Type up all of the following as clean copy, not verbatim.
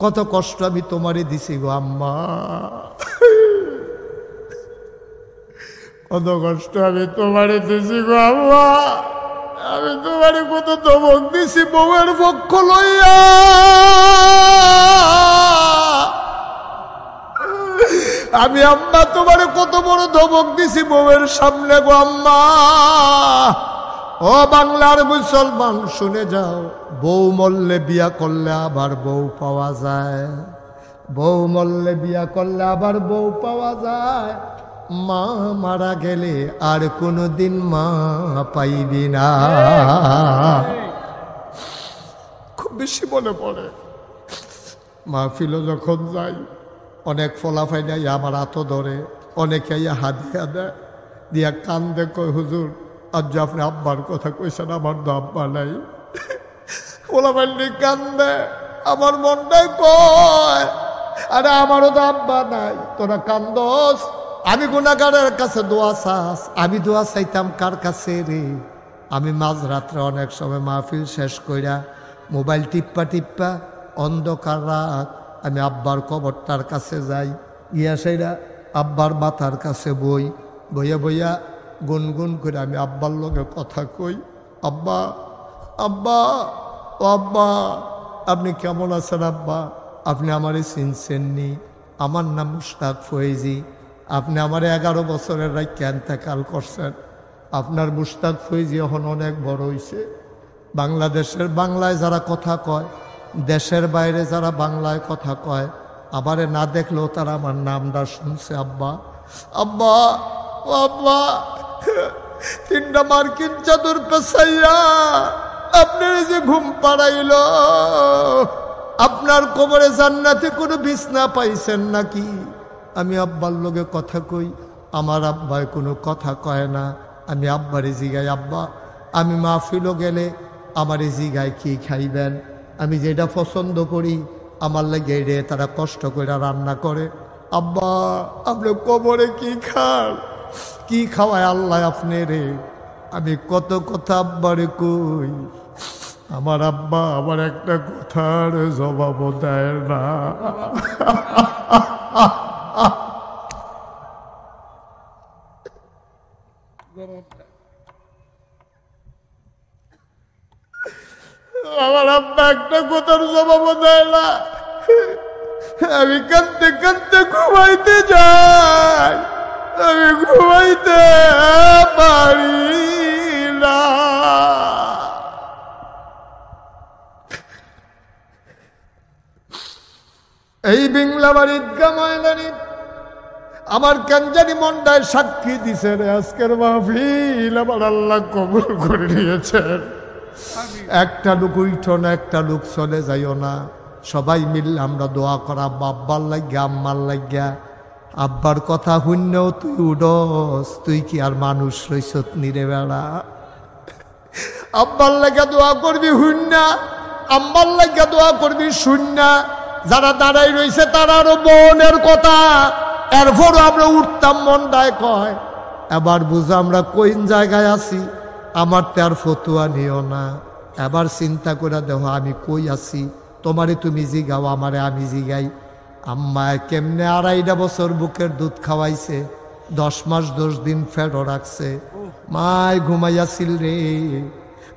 কত কষ্ট আমি তোমারে দিছি গো আম্মা, কত কষ্ট আমি তোমারে দিছি গো আম্মা, আমি তোমারে কত ধমক দিছি বউয়ের পক্ষ লইয়া, আমি আম্মা তোমারে কত বড় ধমক দিছি বউয়ের সামনে গো আম্মা। ও বাংলার মুসলমান শুনে যাও, বউ মরলে বিয়া করলে আবার বউ পাওয়া যায়, বউ মরলে বিয়া করলে আবার বউ পাওয়া যায়। মা মারা গেলে আর কোনোদিন মা পাইবি না। খুব বেশি মনে পড়ে মাহফিলও যখন যাই, অনেক ফলাফাই নাই আমার হাতও ধরে, অনেকে হাদিয়া দেয়, দিয়া কান্দে, কয় হুজুর আজ যে আপনি আব্বার কথা কইছেন, আমার তো আব্বা নাই। ফলাফাইনি কান্দে, আমার মনটাই কয় আরে আমারও তো আব্বা নাই, তোরা কান্দস। আমি গুনাহগারের কাছে দোয়া চাস, আমি দোয়া চাইতাম কার কাছে রে? আমি মাঝরাত্রে অনেক সময় মাহফিল শেষ কইরা মোবাইল টিপ্পা টিপ্পা অন্ধকার রাত আমি আব্বার কবরটার কাছে যাই, গিয়া সেইরা আব্বার মাথার কাছে বই, বইয়া বইয়া গুনগুন করে আমি আব্বার লগে কথা কই, আব্বা আব্বা ও আব্বা আপনি কেমন আছেন আব্বা? আপনি আমারে চিনছেননি? আমার নাম মুশতাক ফয়েজি, আপনি আমার 11 বছরের রাইখা ইন্তেকাল করছেন। আপনার মুশতাক ফয়েজি এখন অনেক বড় হইছে, বাংলাদেশের বাংলায় যারা কথা কয়, দেশের বাইরে যারা বাংলায় কথা কয়, আমারে না দেখলেও তারা আমার নামটা শুনছে। আব্বা আব্বা ও আব্বা, 3টা মার্কিন চাদর পেছাইয়া আপনার যে ঘুম পাড়াইল, আপনার কবরে জান্নাতে কোনো বিছনা পাইছেন নাকি? আমি আব্বার লগে কথা কই, আমার আব্বায় কোনো কথা কয় না। আমি আব্বারে জিগাই, আব্বা আমি মাহফিলও গেলে আমারে জিগায় কি খাইবেন? আমি যেটা পছন্দ করি আমার লাগে রে তারা কষ্ট করে রান্না করে। আব্বা আপনি কবরে কি খান, কি খাওয়ায় আল্লাহ আপনি রে? আমি কত কথা আব্বারে কই, আমার আব্বা আমার একটা কথার জবাব দেয় না। আমার আব্বা একটা কথার জবাব দেয় না। আমি কাঁদতে কাঁদতে ঘুমাইতে যাই, আমি ঘুমাইতে পারি না। এই বিংলাবাড়ি ঈদগাহ ময়দানে আমার কেনজানি মনটায় সাক্ষী দিছে রে, আজকের মাহফিল আমার আল্লাহ কবুল করে নিয়েছেন। একটা লোক উঠো না, একটা লোক চলে যাইও না, সবাই মিললে আমরা দোয়া করা আব্বার লাগিয়া আম্মার লাগিয়া। আব্বার কথা শুনলেও তুই উডস, তুই কি আর মানুষ রইছত নিরে বেড়া? আব্বার লাগিয়া দোয়া করবি শুননা, আম্মার লাগিয়া দোয়া করবি শুননা। যারা দাঁড়াই রয়েছে তারা আরো বোনের কথা, এরপরও আমরা উঠতাম মনটায় কয়। এবার বুঝো আমরা কোন জায়গায় আছি, আমার তো আর ফতুয়া নিও না। এবার চিন্তা করে দেখো আমি কই আছি, তোমারে তুমি জিগাও, আমারে আমি জিগাই। আম্মায় কেমনে 2.5 বছর বুকের দুধ খাওয়াইছে, 10 মাস 10 দিন ফেরো রাখছে। মায় ঘুমাইয়াছিল রে,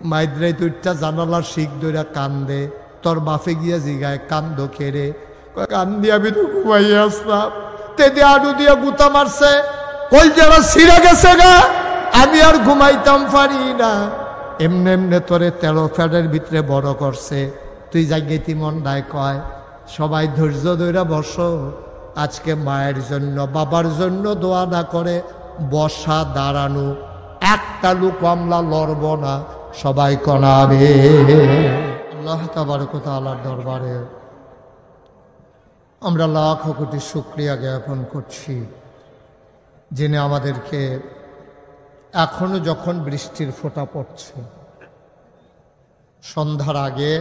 মাইদ্রাই তুইটা জানালার শিখ ধইরা কান্দে, তোর বাপে গিয়া জিগায় কান্দ খেরে, কান্দি আমি তো ঘুমাইয়া আসলাম, তেদি আডু দিয়া গুতা মারছে, কই যারা ছিঁড়ে গেছে গা, আমি আর ঘুমাইতাম পারি না। এমনে এমনে তোরে 13 ফ্যাটের ভিতরে বড় করছে, তুই জাগেতি মন দায় কয়। সবাই ধৈর্য ধইরা বসো, আজকে মায়ের জন্য বাবার জন্য দোয়া না করে বসা দাঁড়ানো একটা লোক আমরা লড়ব না, সবাই কনাবে। আল্লাহ তাবারক ওয়া তাআলার দরবারে আমরা লাখ কোটি শুকরিয়া জ্ঞাপন করছি, যিনি আমাদেরকে এখনো যখন বৃষ্টির ফোঁটা পড়ছে, সন্ধ্যার আগে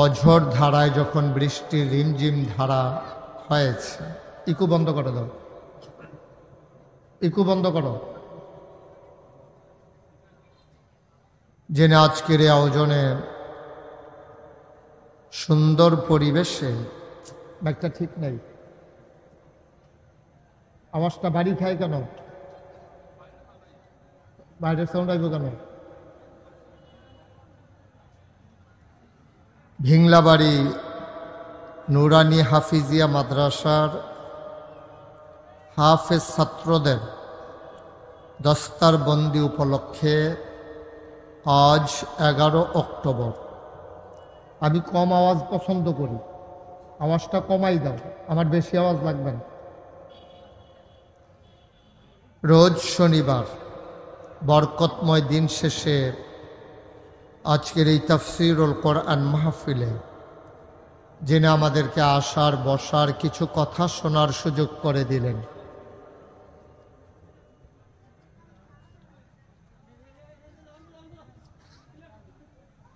অঝোর ধারায় যখন বৃষ্টির রিমঝিম ধারা হয়েছে, ইকু বন্ধ করে দাও, ইকু বন্ধ করো। যিনি আজকের এই আয়োজনে সুন্দর পরিবেশে, একটা ঠিক নেই, আওয়াজটা বাড়ি খায় কেন? বাইরের সাউন্ড আসবে কেন? ভিংলাবাড়ি নুরানি হাফিজিয়া মাদ্রাসার হাফেজ ছাত্রদের দস্তারবন্দি উপলক্ষে আজ 11 অক্টোবর। আমি কম আওয়াজ পছন্দ করি, আওয়াজটা কমাই দাও, আমার বেশি আওয়াজ লাগবে না। রোজ শনিবার বরকতময় দিন শেষে আজকের এই তাফসীরুল কোরআন মাহফিলে যিনি আমাদেরকে আসার বসার কিছু কথা শোনার সুযোগ করে দিলেন,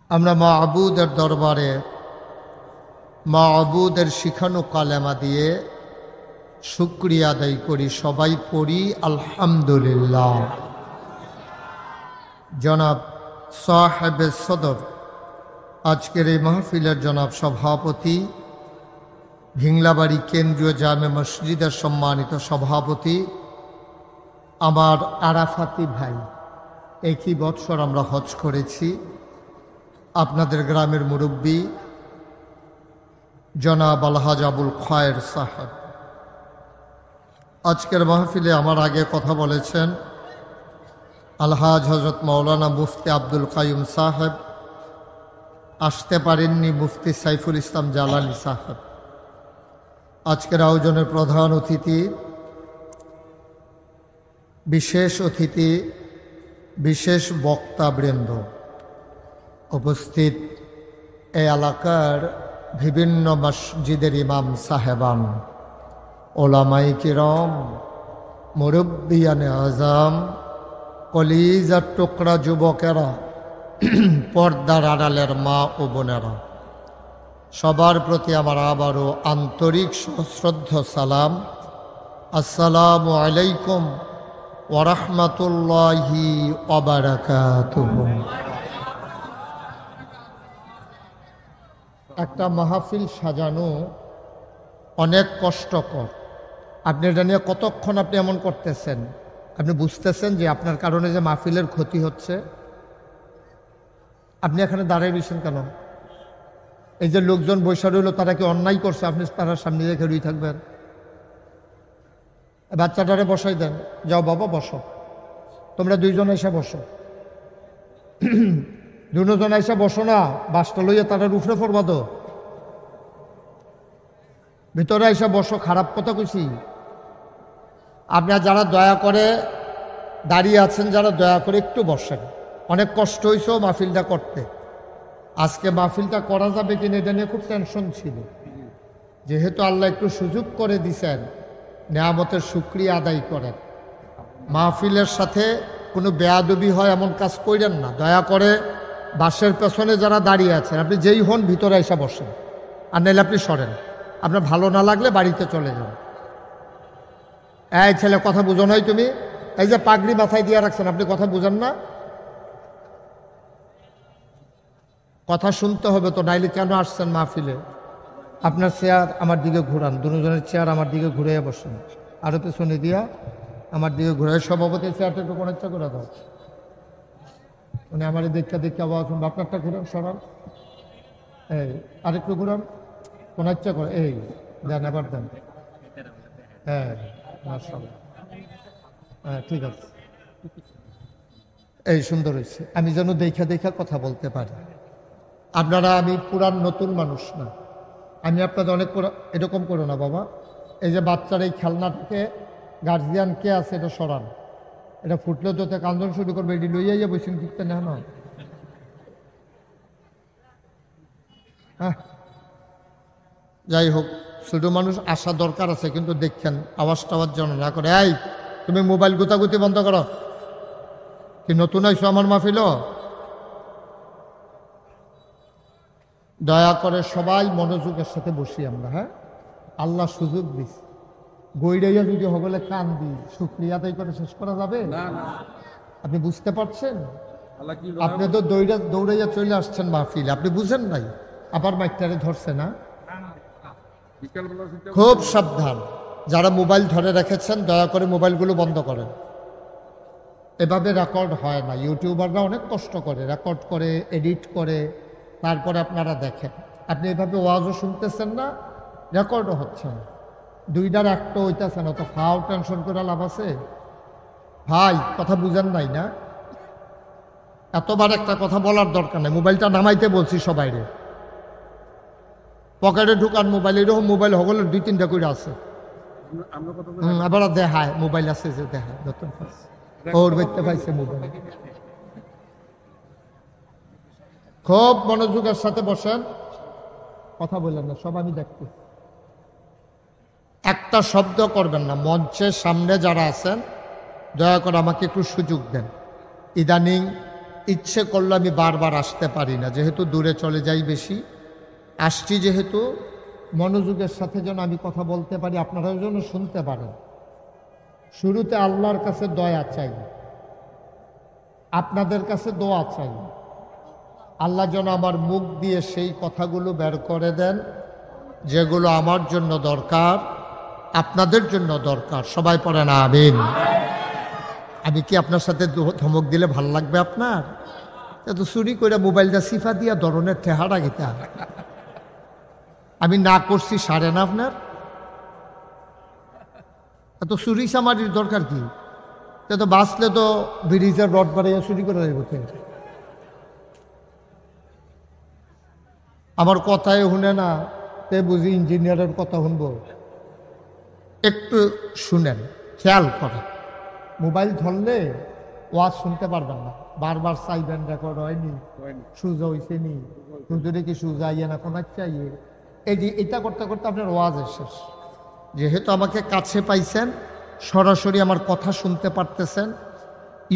আমরা মা'বুদের দরবারে মা'বুদের শিখানো কালেমা দিয়ে শুকরিয়া আদায় করি, সবাই পড়ি আলহামদুলিল্লাহ। জনাব সাহেবে সদর, আজকের এই মাহফিলের জনাব সভাপতি, ভিংলাবাড়ি কেন্দ্রীয় জামে মসজিদের সম্মানিত সভাপতি আমার আরাফাতি ভাই, একই বৎসর আমরা হজ করেছি। আপনাদের গ্রামের মুরব্বী জনাব আলহাজ আবুল খায়ের সাহেব আজকের মাহফিলে আমার আগে কথা বলেছেন। আলহাজ হজরত মৌলানা মুফতি আব্দুল কাইয়ুম সাহেব, আসতে পারেননি মুফতি সাইফুল ইসলাম জালালি সাহেব। আজকের আয়োজনের প্রধান অতিথি, বিশেষ বক্তাবৃন্দ উপস্থিত, এই এলাকার বিভিন্ন মসজিদের ইমাম সাহেবান, ওলামাই কিরাম, মুরব্বিয়ানে আজম, কলিজার টুকরা যুবকেরা, পর্দার আড়ালের মা ও বোনেরা, সবার প্রতি আমার আবারও আন্তরিক সশ্রদ্ধ সালাম। আসসালামু আলাইকুম ওয়া রাহমাতুল্লাহি ওয়া বারাকাতুহু। একটা মাহফিল সাজানো অনেক কষ্টকর। আপনি এটা নিয়ে কতক্ষণ আপনি এমন করতেছেন? আপনি বুঝতেছেন যে আপনার কারণে যে মাহফিলের ক্ষতি হচ্ছে? আপনি এখানে দাঁড়িয়ে রয়েছেন কেন? এই যে লোকজন বৈশা রইল, তারা কি অন্যায় করছে? আপনি তারা সামনে রেখে রুই থাকবেন? বাচ্চাটারে বসাই দেন, যাও বাবা বসো, তোমরা দুইজন এসে বসো। দুজন এসে বসো না, বাসটা লইয়া তারা রুফরে পড়বা তো, ভিতরে এসে বসো। খারাপ কথা কইছি? আপনারা যারা দয়া করে দাঁড়িয়ে আছেন, যারা দয়া করে একটু বসেন। অনেক কষ্ট হয়েছে মাহফিলটা করতে। আজকে মাহফিলটা করা যাবে কিনা এটা নিয়ে খুব টেনশন ছিল। যেহেতু আল্লাহ একটু সুযোগ করে দিছেন, নেয়ামতের শুকরিয়া আদায় করেন। মাহফিলের সাথে কোনো বেয়াদবি হয় এমন কাজ করেন না। দয়া করে বাসের পেছনে যারা দাঁড়িয়ে আছেন, আপনি যেই হন ভিতরে এসে বসেন, আর নাইলে আপনি সরেন। আপনার ভালো না লাগলে বাড়িতে চলে যান। এই ছেলে, কথা বুঝো নাই তুমি? এই যে পাগড়ি মাথায় দিয়ে রাখছেন, আপনি কথা বুঝেন না? কথা শুনতে হবে তো, নাইলে কেন আসছেন মাহফিলে? আপনার চেয়ার আমার দিকে ঘুরান, দুজনের চেয়ার আমার দিকে ঘুরে বসেন, আরো পেছনে দিয়া আমার দিকে ঘুরে। সভাপতির চেয়ারটা একটু কোন ইচ্ছা করে দাও, মানে আমার দেখে আওয়াজ শুনবো। আপনারটা ঘুরান, সরান, এই আরেকটু ঘুরান, কোন ইচ্ছা করে, এই দেন, এবার দেন। হ্যাঁ হ্যাঁ, ঠিক আছে, এই সুন্দর হয়েছে। আমি যেন দেখা কথা বলতে পারি। আপনারা, আমি পুরান নতুন মানুষ না, আমি আপনাদের অনেক এরকম করো না বাবা। এই যে বাচ্চার এই খেলনাটাকে গার্জিয়ান কে আছে এটা সরান। এটা ফুটলে তো কান্দন শুরু করবে, এটি লইয়া যাবো বসে দিতে না না। হ্যাঁ, যাই হোক, ছোট মানুষ আসা দরকার আছে, কিন্তু দেখছেন আওয়াজ টাওয়াজ যেন না করে। এই তুমি মোবাইল গুতাগুতি বন্ধ করো। কি নতুন আইসো আমার মাহফিল? দয়া করে সবাই মনোযোগের সাথে বসি আমরা। হ্যাঁ, আল্লাহ সুযোগ দিস, গইরাইয়া যদি হগলে কান দিই, শুক্রিয়া আদায় করে শেষ করা যাবে না। আপনি বুঝতে পারছেন? আপনি তো দৌড়াইয়া চলে আসছেন মাহফিল, আপনি বুঝেন নাই। আবার মাইকটারে ধরছে না? খুব সাবধান, যারা মোবাইল ধরে রেখেছেন দয়া করে মোবাইলগুলো বন্ধ করেন। এভাবে রেকর্ড হয় না। ইউটিউবাররা অনেক কষ্ট করে রেকর্ড করে, এডিট করে, তারপরে আপনারা দেখেন। আপনি এভাবে ওয়াজও শুনতেছেন না, রেকর্ডও হচ্ছে না, দুইটার একটা হইতেছে না, তো ফাও টেনশন করে লাভ আছে? ভাই কথা বুঝেন নাই না? এতবার একটা কথা বলার দরকার নেই। মোবাইলটা নামাইতে বলছি সবাইরে, পকেটে ঢুকান মোবাইল। এরকম মোবাইল হগল 2-3টা করে আছে, আবার দেখায় মোবাইল আছে যে দেখায় নতুন ওর দেখতে পাইছে মোবাইল। খুব মনোযোগের সাথে বসেন, কথা বললেন না, সব আমি দেখতে। একটা শব্দ করবেন না। মঞ্চের সামনে যারা আছেন দয়া করে আমাকে একটু সুযোগ দেন। ইদানিং ইচ্ছে করলে আমি বারবার আসতে পারি না, যেহেতু দূরে চলে যাই বেশি। আসছি যেহেতু, মনোযোগের সাথে যেন আমি কথা বলতে পারি, আপনারাও যেন শুনতে পারেন। শুরুতে আল্লাহর কাছে দয়া চাই, আপনাদের কাছে দোয়া চাই। আল্লাহ যেন আমার মুখ দিয়ে সেই কথাগুলো বের করে দেন যেগুলো আমার জন্য দরকার, আপনাদের জন্য দরকার। সবাই পড়েন আমিন। আমি কি আপনার সাথে ধমক দিলে ভাল লাগবে আপনার? এত চুরি করে মোবাইলটা সিফা দিয়া ধরনের ঠেহারা গীতা আমি না করছি সারে না আপনার? এত চুরি সামারির দরকার কি? তো বাঁচলে তো ব্রিজের রড বাড়াইয়া চুরি করে যাইব। আমার কথাই শুনে না, তে বুঝি ইঞ্জিনিয়ারের কথা শুনবো? একটু শুনেন, খেয়াল করেন। মোবাইল ধরলে ওয়াজ শুনতে পারবেন না, বারবার চাইবেন রেকর্ড হয়নি, সুজা হয়েছে নি, হুজুরে কি সুজা আইয়ে না কোন চাইয়ে, এই যে এটা করতে করতে আপনার ওয়াজ শেষ। যেহেতু আমাকে কাছে পাইছেন, সরাসরি আমার কথা শুনতে পারতেছেন,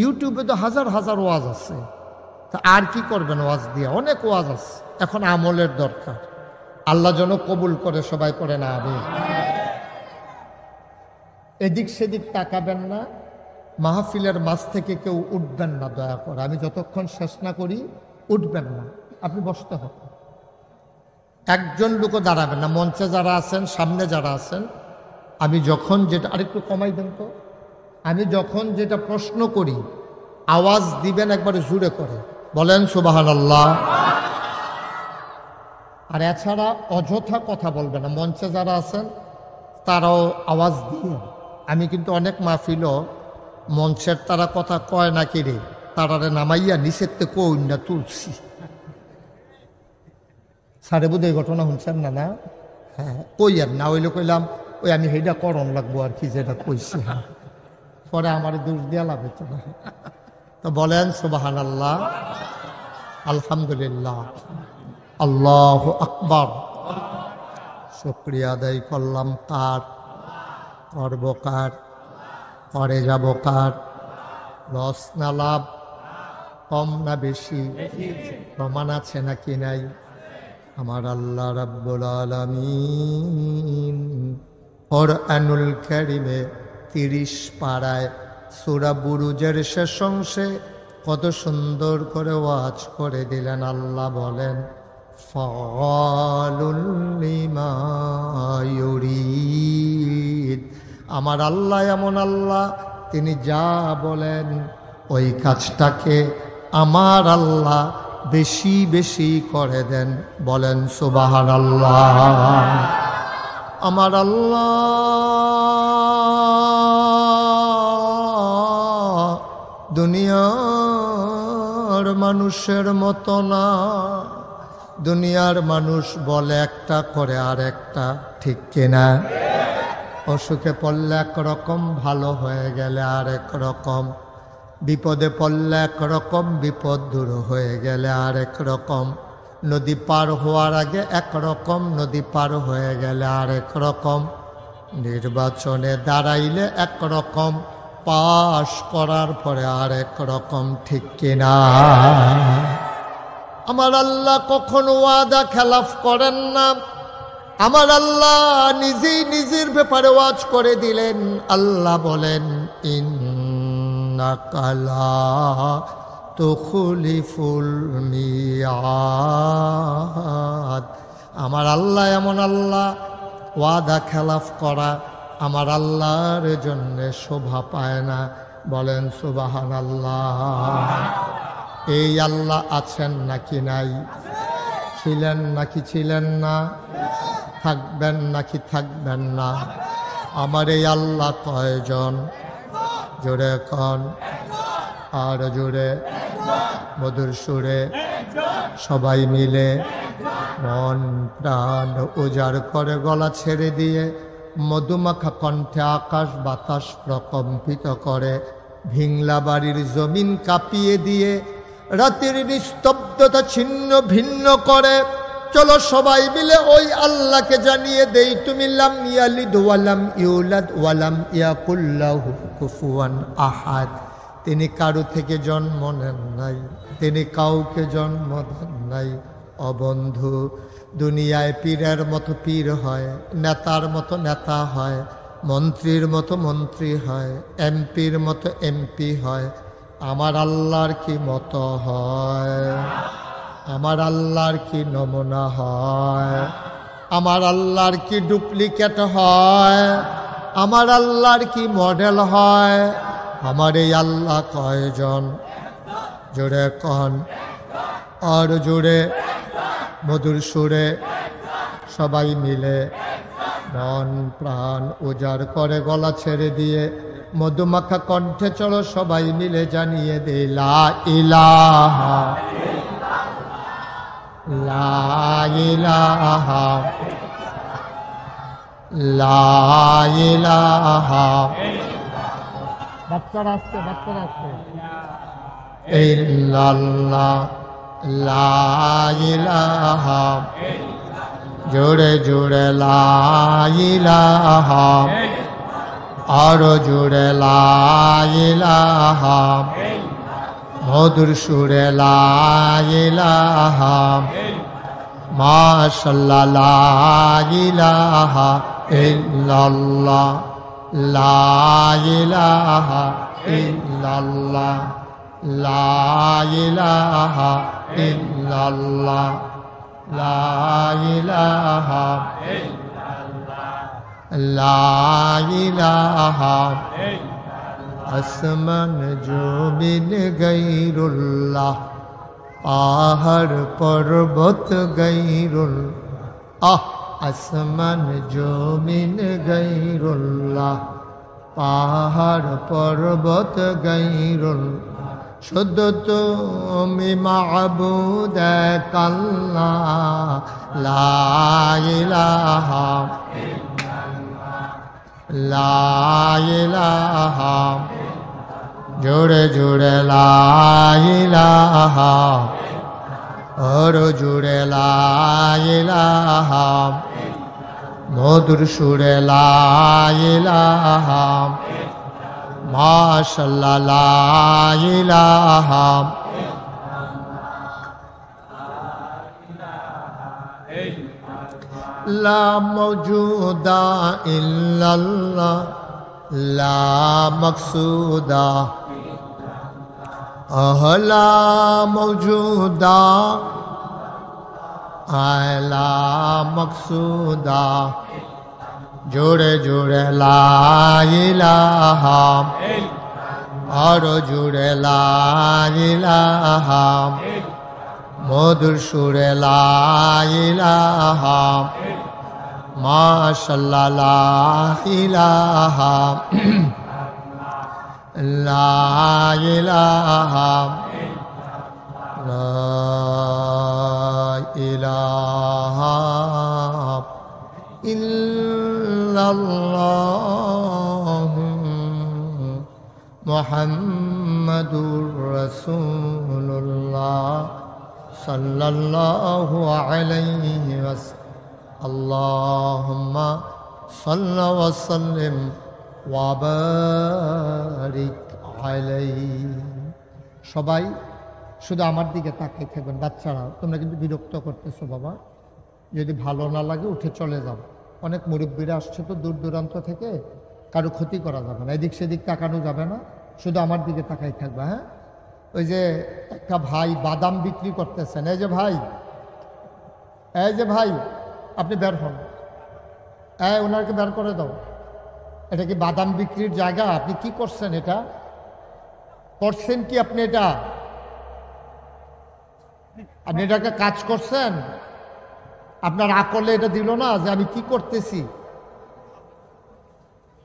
ইউটিউবে তো হাজার হাজার ওয়াজ আছে, তা আর কি করবেন ওয়াজ দিয়ে? অনেক ওয়াজ আছে, এখন আমলের দরকার। আল্লাহ যেন কবুল করে, সবাই করে না আমিন। এদিক সেদিক তাকাবেন না, মাহফিলের মাঝ থেকে কেউ উঠবেন না দয়া করে। আমি যতক্ষণ শেষ না করি উঠবেন না, আপনি বসতে হবে। একজন লোকও দাঁড়াবেন না। মঞ্চে যারা আছেন, সামনে যারা আছেন, আমি যখন যেটা, আরেকটু কমাই দেন তো, আমি যখন যেটা প্রশ্ন করি আওয়াজ দিবেন একবারে জোরে করে, বলেন সুবহানাল্লাহ। আর এছাড়া অযথা কথা বলবেন না। মঞ্চে যারা আছেন তারাও আওয়াজ দিয়ে। আমি কিন্তু অনেক মাহফিলও মঞ্চের তারা কথা কয় না কি রে, তারারে নামাইয়া নিচের থেকে কই না তুলছি। সারে বোধ এই ঘটনা শুনছেন না? না, হ্যাঁ, কই আর না হইলে কইলাম ওই আমি সেইটা করণ লাগবো আর কি, যেটা কইছি। হ্যাঁ, পরে আমার দোষ দিয়া লাভ হতো না। তো বলেন সুবহানাল্লাহ, আলহামদুলিল্লাহ, আল্লাহু আকবার। শুকরিয়া আদায় করলাম কার? করব কার? করে যাব কার? লস না লাভ? কম না বেশি? প্রমাণ আছে নাকি নাই? আমার আল্লাহ রাব্বুল আলামিন কুরআনুল কারীমে 30 পারায় সূরা বুরুজের শেষ অংশে কত সুন্দর করে ওয়াজ করে দিলেন। আল্লাহ বলেন, ফাআলুল লিমা ইউরিদ। আমার আল্লাহ এমন আল্লাহ, তিনি যা বলেন ওই কাজটাকে আমার আল্লাহ বেশি বেশি করে দেন। বলেন সুবহানাল্লাহ। আমার আল্লাহ দুনিয়ার মানুষের মতো না। দুনিয়ার মানুষ বলে একটা, করে আর একটা, ঠিক কিনা? অসুখে পড়লে একরকম, ভালো হয়ে গেলে আর এক রকম, বিপদে পড়লে একরকম, বিপদ দূর হয়ে গেলে আর এক রকম, নদী পার হওয়ার আগে একরকম, নদী পার হয়ে গেলে আর এক রকম, নির্বাচনে দাঁড়াইলে একরকম, পাশ করার পরে আর এক রকম, ঠিক কিনা? আমার আল্লাহ কখনো ওয়াদা খেলাফ করেন না। আমার আল্লাহ নিজেই নিজের ব্যাপারে ওয়াজ করে দিলেন। আল্লাহ বলেন, ইন্নাকা লা তুখলিফুল মিয়াদ। আমার আল্লাহ এমন আল্লাহ, ওয়াদা খেলাফ করা আমার আল্লাহর জন্য শোভা পায় না। বলেন সুবহানাল্লাহ। এই আল্লাহ আছেন নাকি নাই? ছিলেন নাকি ছিলেন না? থাকবেন নাকি থাকবেন না? আমার এই আল্লাহ কয়জন? জোরে কন, আর জোরে, মধুর সুরে সবাই মিলে মন প্রাণ উজাড় করে গলা ছেড়ে দিয়ে মধুমাখা কণ্ঠে আকাশ বাতাস প্রকম্পিত করে, ভিংলা বাড়ির জমিন কাঁপিয়ে দিয়ে রাতের নিস্তব্ধতা ছিন্ন ভিন্ন করে। চলো সবাই মিলে ওই আল্লাহকে জানিয়ে দেই, তুমি লাম ইয়ালিদ ওয়ালাম ইউলাদ ওয়ালাম ইয়াকুল লাহু কুফুয়ান আহাদ। তিনি কারো থেকে জন্ম নেন নাই, তিনি কাউকে জন্ম দেন নাই। অবন্ধু, দুনিয়ায় পীরের মতো পীর হয়, নেতার মতো নেতা হয়, মন্ত্রীর মতো মন্ত্রী হয়, এমপির মতো এমপি হয়। আমার আল্লাহর কি মতো হয়? আমার আল্লাহর কি নমুনা হয়? আমার আল্লাহর কি ডুপ্লিকেট হয়? আমার আল্লাহর কি মডেল হয়? আমার এই আল্লাহ কয়জন? জোরে কন, আর জোরে, মধুর সুরে সবাই মিলে মন প্রাণ উজাড় করে গলা ছেড়ে দিয়ে মধুমাখা কণ্ঠে চলো সবাই মিলে জানিয়ে দে লা ইলাহা, লা ইলাহা, লা ইলাহা। বাচ্চারা আসছে, বাচ্চারা আসছে। ইল্লাল্লাহ, লা ইলাহা, জোরে জোরে লা ইলাহা, আরো জোরে লা ইলাহা, মধুর সুরে লা ইলাহা, মাশাআল্লাহ লা ইলাহা ইল্লাল্লাহ, লা ইলাহা ইল্লাল্লাহ, লা ইলাহা ইল্লাল্লাহ, লা ইলাহা ইল্লাল্লাহ, লা ইলাহা। আসমান জমিন গায়রুল্লাহ, পাহাড় পর্বত গায়রুল্লাহ। আসমান জমিন গায়রুল্লাহ, পাহাড় পর্বত গায়রুল্লাহ। শুধু তুমি মাবুদ এক আল্লাহ, লা ইলাহা, লা ইলাহা, জোরে জোরে লা ইলাহা, আর জোরে লা ইলাহা, মধুর সুরে লা ইলাহা, মাশাআল্লাহ লা ইলাহা। লা মওজুদা ইল্লাল্লাহ, লা মকসুদা, লা মওজুদা, লা মকসুদা, জোরে জোরে লা ইলাহা, আর জোরে লা ইলাহা, মধুর সুরে লা ইলাহা, মাশাআল্লাহ লা ইলাহা, লা ইলাহা, লা ইলাহা ইল্লাল্লাহ মুহাম্মাদুর রাসূলুল্লাহ সাল্লাল্লাহু আলাইহি ওয়াসাল্লাম। আল্লাহুম্মা সাল্লি ওয়া সাল্লিম ওয়া বারিক আলাইহি। সবাই শুধু আমার দিকে তাকিয়ে থাকবেন। বাচ্চারা, তোমরা কিন্তু বিরক্ত করতেছো বাবা, যদি ভালো না লাগে উঠে চলে যাও। অনেক মুরব্বীরা আসছে তো দূর দূরান্ত থেকে, কারো ক্ষতি করা যাবে না, এদিক সেদিক তাকানো যাবে না, শুধু আমার দিকে তাকাই থাকবে। হ্যাঁ, ওই যে একটা ভাই বাদাম বিক্রি করতেছেন, এই যে ভাই আপনি বের হন, ওনাকে বের করে দাও। এটা কি বাদাম বিক্রির জায়গা? আপনি কি করছেন? এটা করছেন কি আপনি? আপনি এটাকে কাজ করছেন? আপনার আকলে এটা দিল না যে আমি কি করতেছি?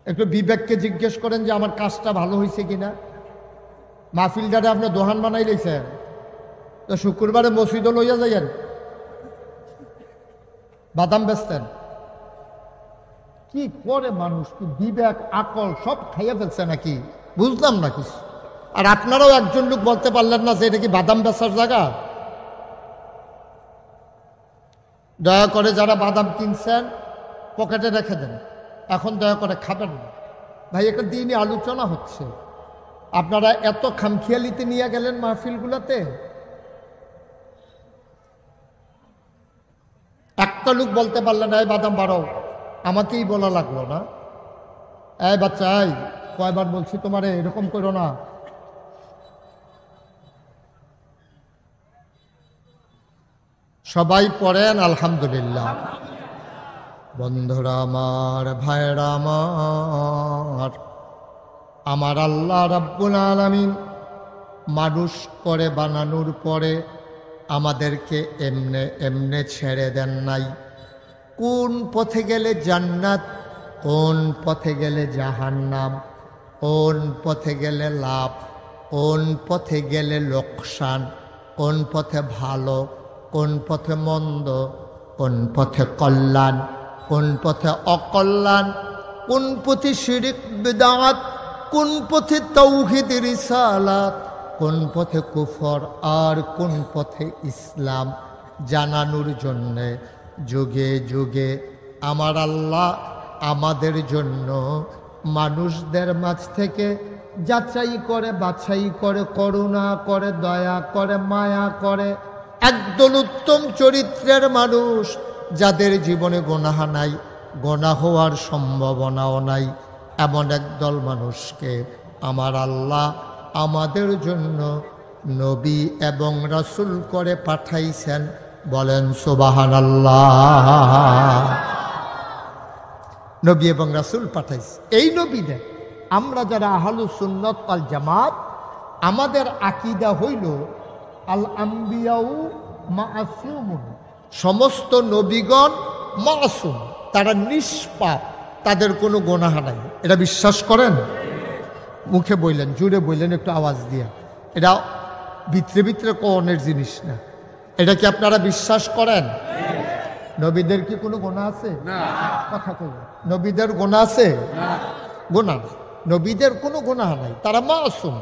একটু বিবেককে জিজ্ঞেস করেন যে আমার কাজটা ভালো হয়েছে কিনা। মাহফিলটারে আপনি দোহান বানাই লইছেন, তো শুক্রবারে মসজিদও লইয়া যাইয়েন, বাদাম বেচতেন। কি করে মানুষ? কি বিবেক আকল সব খাইয়া ফেলছে নাকি? বুঝলাম না কিছু। আর আপনারাও একজন লোক বলতে পারলেন না যে এটা কি বাদাম বেচার জায়গা? দয়া করে যারা বাদাম কিনছেন পকেটে রেখে দেন, এখন দয়া করে খাবেন না ভাই। একটা দিনই আলোচনা হচ্ছে, আপনারা এত খামখেয়ালিতে নিয়ে গেলেন মাহফিলগুলোতে। একটা লোক বলতে পারলেন এই বাদাম বাড়াও, আমাকেই বলা লাগলো না। এই বাচ্চা, কয়বার বলছি তোমারে এরকম করো না। সবাই পড়েন আলহামদুলিল্লাহ। বন্ধুরা আমার, ভাইরা আমার আল্লাহ রাব্বুল আলামিন মানুষ করে বানানোর পরে আমাদেরকে এমনে এমনে ছেড়ে দেন নাই। কোন পথে গেলে জান্নাত, কোন পথে গেলে জাহান্নাম, কোন পথে গেলে লাভ, কোন পথে গেলে লোকসান, কোন পথে ভালো, কোন পথে মন্দ, কোন পথে কল্যাণ, কোন পথে অকল্যাণ, কোন পথে শিরক বিদআত, কোন পথে তাওহীদ রিসালাত, কোন পথে কুফর আর কোন পথে ইসলাম জানানোর জন্যে যুগে যুগে আমার আল্লাহ আমাদের জন্য মানুষদের মাঝ থেকে যাচাই করে, বাছাই করে, করুণা করে, দয়া করে, মায়া করে একদল উত্তম চরিত্রের মানুষ, যাদের জীবনে গুনাহ নাই, গুনাহ হওয়ার সম্ভাবনাও নাই, এমন একদল মানুষকে আমার আল্লাহ আমাদের জন্য নবী এবং রাসূল করে পাঠাইছেন। বলেন সুবহানাল্লাহ। নবী এবং রাসূল পাঠাইছে। এই নবীদের আমরা যারা আহলুস সুন্নাত ওয়াল জামাত, আমাদের আকীদা হইল আল আম্বিয়াউ মাসুমুন, সমস্ত নবীগণ মাসুম, তারা নিষ্পাপ, তাদের কোনো গুনাহ নাই। এটা বিশ্বাস করেন? মুখে বললেন, জুড়ে বললেন, একটু আওয়াজ দিয়া। এটা ভিতরে ভিতরে কোনের জিনিস না। এটা কি আপনারা বিশ্বাস করেন? নবীদের কি কোনো গুনাহ আছে? কথা কই, নবীদের গুনাহ আছে? গুনাহ নাই, নবীদের কোনো গুনাহ নাই, তারা মাসুম।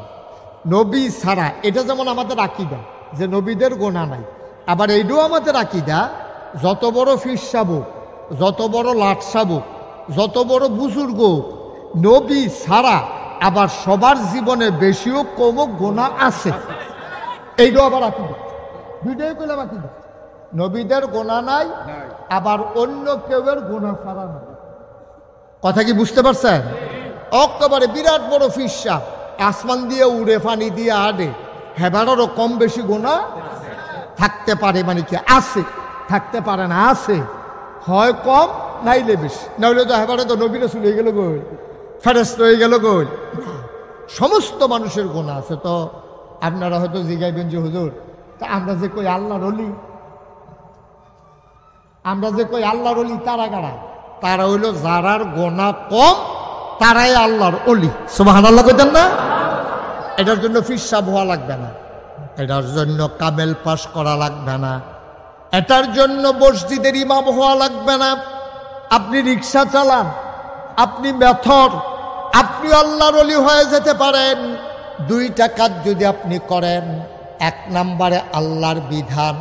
নবী ছাড়া, এটা যেমন আমাদের আকীদা যে নবীদের গুনাহ নাই, আবার এইটাও আমাদের আকীদা যত বড় ফির সাবুক, যত বড় লাট সাবুক, যত বড় বুজুর্গ, নবী ছাড়া আবার সবার জীবনে বেশিও কমও গুনাহ আছে। এইটাও আবার আকীদা, দুইটাই কইলাম আকীদা। নবীদের গুনাহ নাই, আবার অন্য কেউয়ের গুনাহ ছাড়া নাই। কথা কি বুঝতে পারছেন? একেবারে বিরাট বড় ফিরসা, আসমান দিয়ে উড়ে, পানি দিয়ে আডে, হেবারেরও কম বেশি গুনাহ থাকতে পারে, মানে কি আছে, থাকতে পারে না, আছে, হয় কম নাইলে বেশি। নাইলে তো হেবারে তো নবী রাসূল হয়ে গেল গই, ফেরেশতা হয়ে গেল গই। সমস্ত মানুষের গুনাহ আছে। তো আপনারা হয়তো জিজ্ঞাইবেন যে হুজুর, তা আমরা যে কই আল্লাহর ওলি, আমরা যে কই আল্লাহর ওলি, তারা কারা? তারা হইল যারার গুনাহ কম, তারাই আল্লাহর ওলি। সুবহানাল্লাহ কইতেন না? এটার জন্য ফিরসাব হওয়া লাগবে না, এটার জন্য কামেল পাস করা লাগবে না, এটার জন্য মসজিদের ইমাম হওয়া লাগবে না। আপনি রিক্সা চালান, আপনি মেথর, আপনি আল্লাহর ওলি হয়ে যেতে পারেন। দুইটা কাজ যদি আপনি করেন, এক নম্বরে আল্লাহর বিধান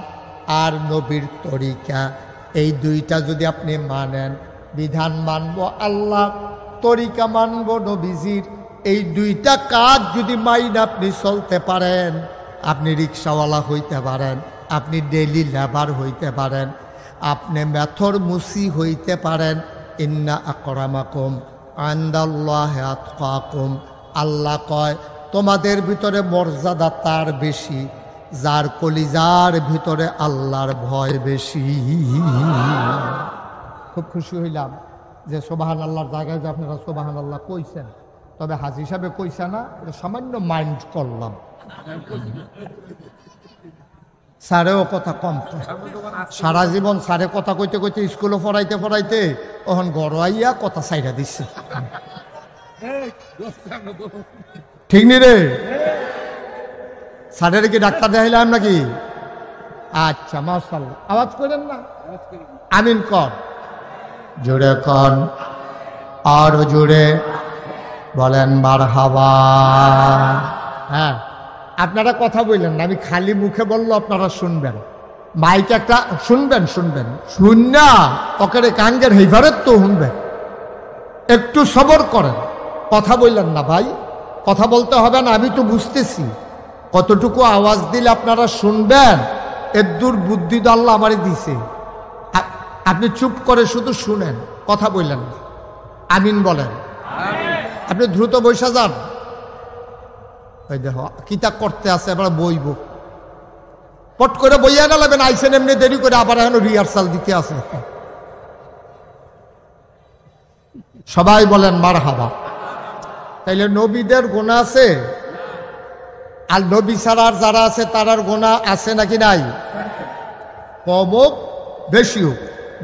আর নবীর তরিকা, এই দুইটা যদি আপনি মানেন, বিধান মানব আল্লাহ, তরিকা মানব নবীজির, এই দুইটা কাজ যদি মাইন আপনি চলতে পারেন, আপনি রিক্সাওয়ালা হইতে পারেন, আপনি ডেইলি লেবার হইতে পারেন, আপনি মেথর মুসি হইতে পারেন। ইন্না আকরামাকুম ইনদাল্লাহি আতকাকুম, আল্লাহ কয় তোমাদের ভিতরে মর্যাদা তার বেশি যার কলিজার ভিতরে আল্লাহর ভয় বেশি। খুব খুশি হইলাম যে সুবহানাল্লাহর জায়গায় যে আপনারা সুবহানাল্লাহ কইছেন, তবে হাজি সাহেবে কইছে না, এটা সামান্য মাইন্ড করলাম। স্যারেও কথা কম কয়। সারা জীবন স্যারে কথা কইতে কইতে স্কুলে পড়াইতে পড়াইতে তখন গড়াইয়া কথা সাইরা দিচ্ছে। ঠিক নি রে? স্যারের কি ডাক্তার দেখাইলাম নাকি? আচ্ছা, মাশাআল্লাহ। আওয়াজ করেন না, আমিন কর, জোরে কর, আর জোরে বলেন মারহাবা। হ্যাঁ, আপনারা কথা বললেন না, আমি খালি মুখে বললো আপনারা শুনবেন। মাইক একটা শুনবেন, শুন না ওকে কাঙ্গের হেইভারের তো শুনবেন। একটু সবর করেন, কথা বললেন না ভাই, কথা বলতে হবে না। আমি তো বুঝতেছি কতটুকু আওয়াজ দিলে আপনারা শুনবেন, এর দূর বুদ্ধি তো আল্লাহ আমারই দিছে। আপনি চুপ করে শুধু শুনেন, কথা বললেন না। আমিন বলেন। আপনি দ্রুত বৈশা যান। ওই দেখো কিতাব করতে আছে, এবার বইব, পট করে বইয়া গেলেন, আইসেন এমনি দেরি করে, আবার এখন রিহার্সাল দিতে আছে। সবাই বলেন মারহাবা। তাইলে নবীদের গুনাহ আছে, আর নবী ছাড়ার যারা আছে তারার গুনাহ আছে নাকি নাই? কম হোক বেশি হোক,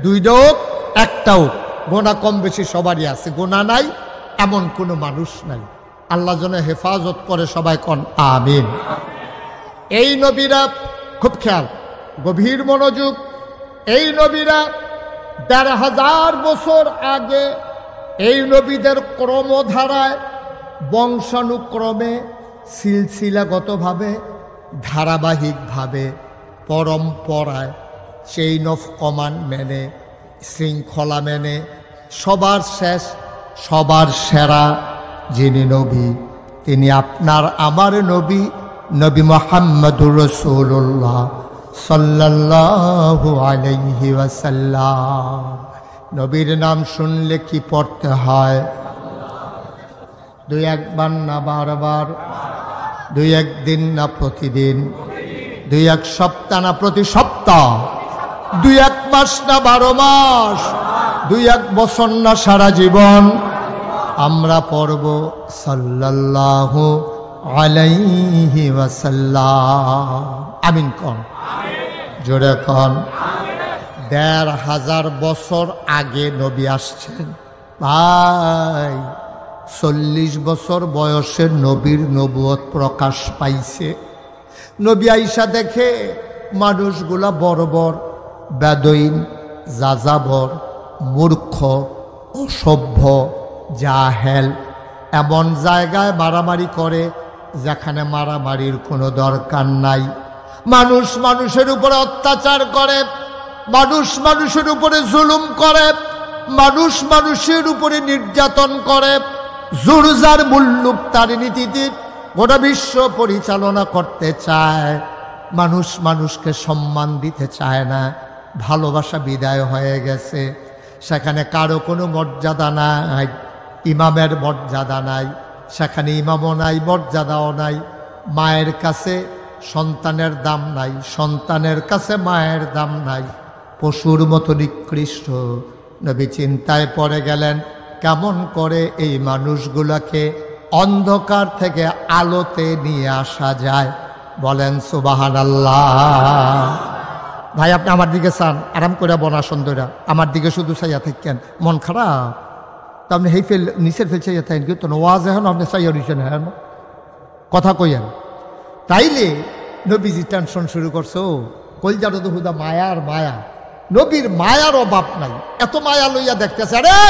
দুইটা হোক একটা হোক, গুনাহ কম বেশি সবারই আছে। গুনাহ নাই এমন কোনো মানুষ নাই। আল্লাহ যেন হেফাজত করে, সবাই কন আমিন। এই নবীরা, খুব খেয়াল, গভীর মনোযোগ, এই নবীরা ১,৫০০ বছর আগে এই নবীদের ক্রমধারায় বংশানুক্রমে সিলসিলাগতভাবে ধারাবাহিকভাবে পরম্পরায় চেইন অফ কমান্ড মেনে, শৃঙ্খলা মেনে সবার শেষ সবার সেরা যিনি নবী, তিনি আপনার আমার নবী, নবী মুহাম্মদুর রাসূলুল্লাহ সাল্লাল্লাহু আলাইহি ওয়াসাল্লাম। নবীর নাম শুনলে কি পড়তে হয়? দুই একবার না বারবার, দুই একদিন না প্রতিদিন, দুই এক সপ্তাহ না প্রতি সপ্তাহ, দুই এক মাস না 12 মাস, দুই এক বছর না সারা জীবন আমরা পড়ব সাল্লাল্লাহু আলাইহি ওয়াসাল্লাম। আমিন কোন, জোরে কোন। ১,৫০০ বছর আগে নবী আসছেন ভাই। ৪০ বছর বয়সের নবীর নবুয়ত প্রকাশ পাইছে। নবী আইসা দেখে মানুষগুলা বর্বর, বেদইন, যাযাবর, মূর্খ, অসভ্য, জাহেল, এমন জায়গায় মারামারি করে যেখানে মারামারির কোনো দরকার নাই। মানুষ মানুষের উপরে অত্যাচার করে, মানুষ মানুষের উপরে জুলুম করে, মানুষ মানুষের উপরে নির্যাতন করে, জোরজার মুল্লুক তার নীতিতে গোটা বিশ্ব পরিচালনা করতে চায়। মানুষ মানুষকে সম্মান দিতে চায় না। ভালোবাসা বিদায় হয়ে গেছে। সেখানে কারো কোনো মর্যাদা নাই, ইমামের মর্যাদা নাই, সেখানে ইমামও নাই, মর্যাদাও নাই। মায়ের কাছে সন্তানের দাম নাই, সন্তানের কাছে মায়ের দাম নাই। পশুর মতো নিকৃষ্ট। নবী চিন্তায় পড়ে গেলেন, কেমন করে এই মানুষগুলোকে অন্ধকার থেকে আলোতে নিয়ে আসা যায়। বলেন সুবহানাল্লাহ। ভাই আপনি আমার দিকে চান, আরাম করে বনা সুন্দরা আমার দিকে শুধু চাইয়া থাকেন, মন খারাপ তো আপনি হেই ফেল নিচের ফেল চাইয়া থাকেন, কিন্তু ওয়াজ এখন আপনি চাইয়া দিচ্ছেন, হ্যাঁ কথা কইয়েন। তাইলে নবীজি টেনশন শুরু করছো, কলজার তো হুদা মায়ার মায়া, নবীর মায়ার অভাব নাই। এত মায়া লইয়া দেখতেছে, আরে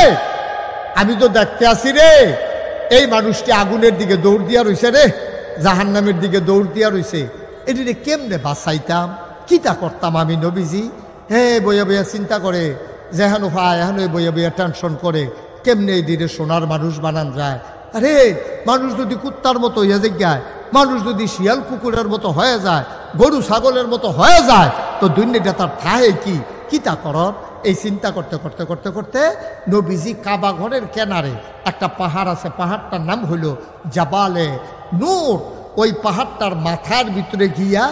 আমি তো দেখতে আসি রে, এই মানুষটি আগুনের দিকে দৌড় দিয়া রইছে রে, জাহান্নামের দিকে দৌড় দিয়া রইছে, এটি কেমনে বাঁচাইতাম, কিতা করতাম আমি নবীজি। হে বইয়া বইয়া চিন্তা করে, যেহেন ভাই এখন বইয়া বইয়া টেনশন করে, কেমনে এই দিনে সোনার মানুষ বানান যায়। আরে মানুষ যদি কুত্তার মতো হয়ে যায়, মানুষ যদি শিয়াল কুকুরের মতো হয়ে যায়, গরু ছাগলের মতো হয়ে যায়, তো দুনিয়াটা তার থাহে কি, কিতা করর। এই চিন্তা করতে করতে করতে করতে নবীজি কাবা ঘরের কেনারে একটা পাহাড় আছে, পাহাড়টার নাম হইল জাবালে নূর। ওই পাহাড়টার মাথার ভিতরে গিয়া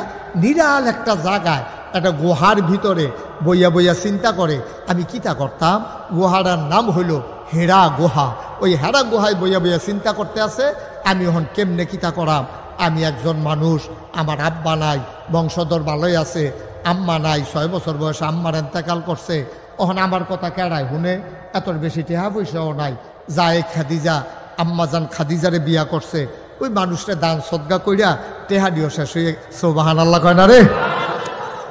নিরাল একটা জায়গায় একটা গুহার ভিতরে বইয়া বইয়া চিন্তা করে আমি কিতা করতাম। গুহাটার নাম হইল হেরা গুহা। ওই হেরা গুহায় বইয়া বইয়া চিন্তা করতে আছে আমি এখন কেমনে কিতা করাম। আমি একজন মানুষ, আমার আব্বা নাই, বংশধর ভালোই আছে, আম্মা নাই, 6 বছর বয়সে আম্মার এন্তেকাল করছে। ওখানে আমার কথা কেড়ায় শুনে, এত বেশি টেহা পয়সাও নাই। যায় খাদিজা, আম্মাজান খাদিজারে বিয়া করছে, ওই মানুষটা দান সদ্গা কইরা টেহা দিও শেষ হয়ে সুবহানাল্লাহ কয় না রে।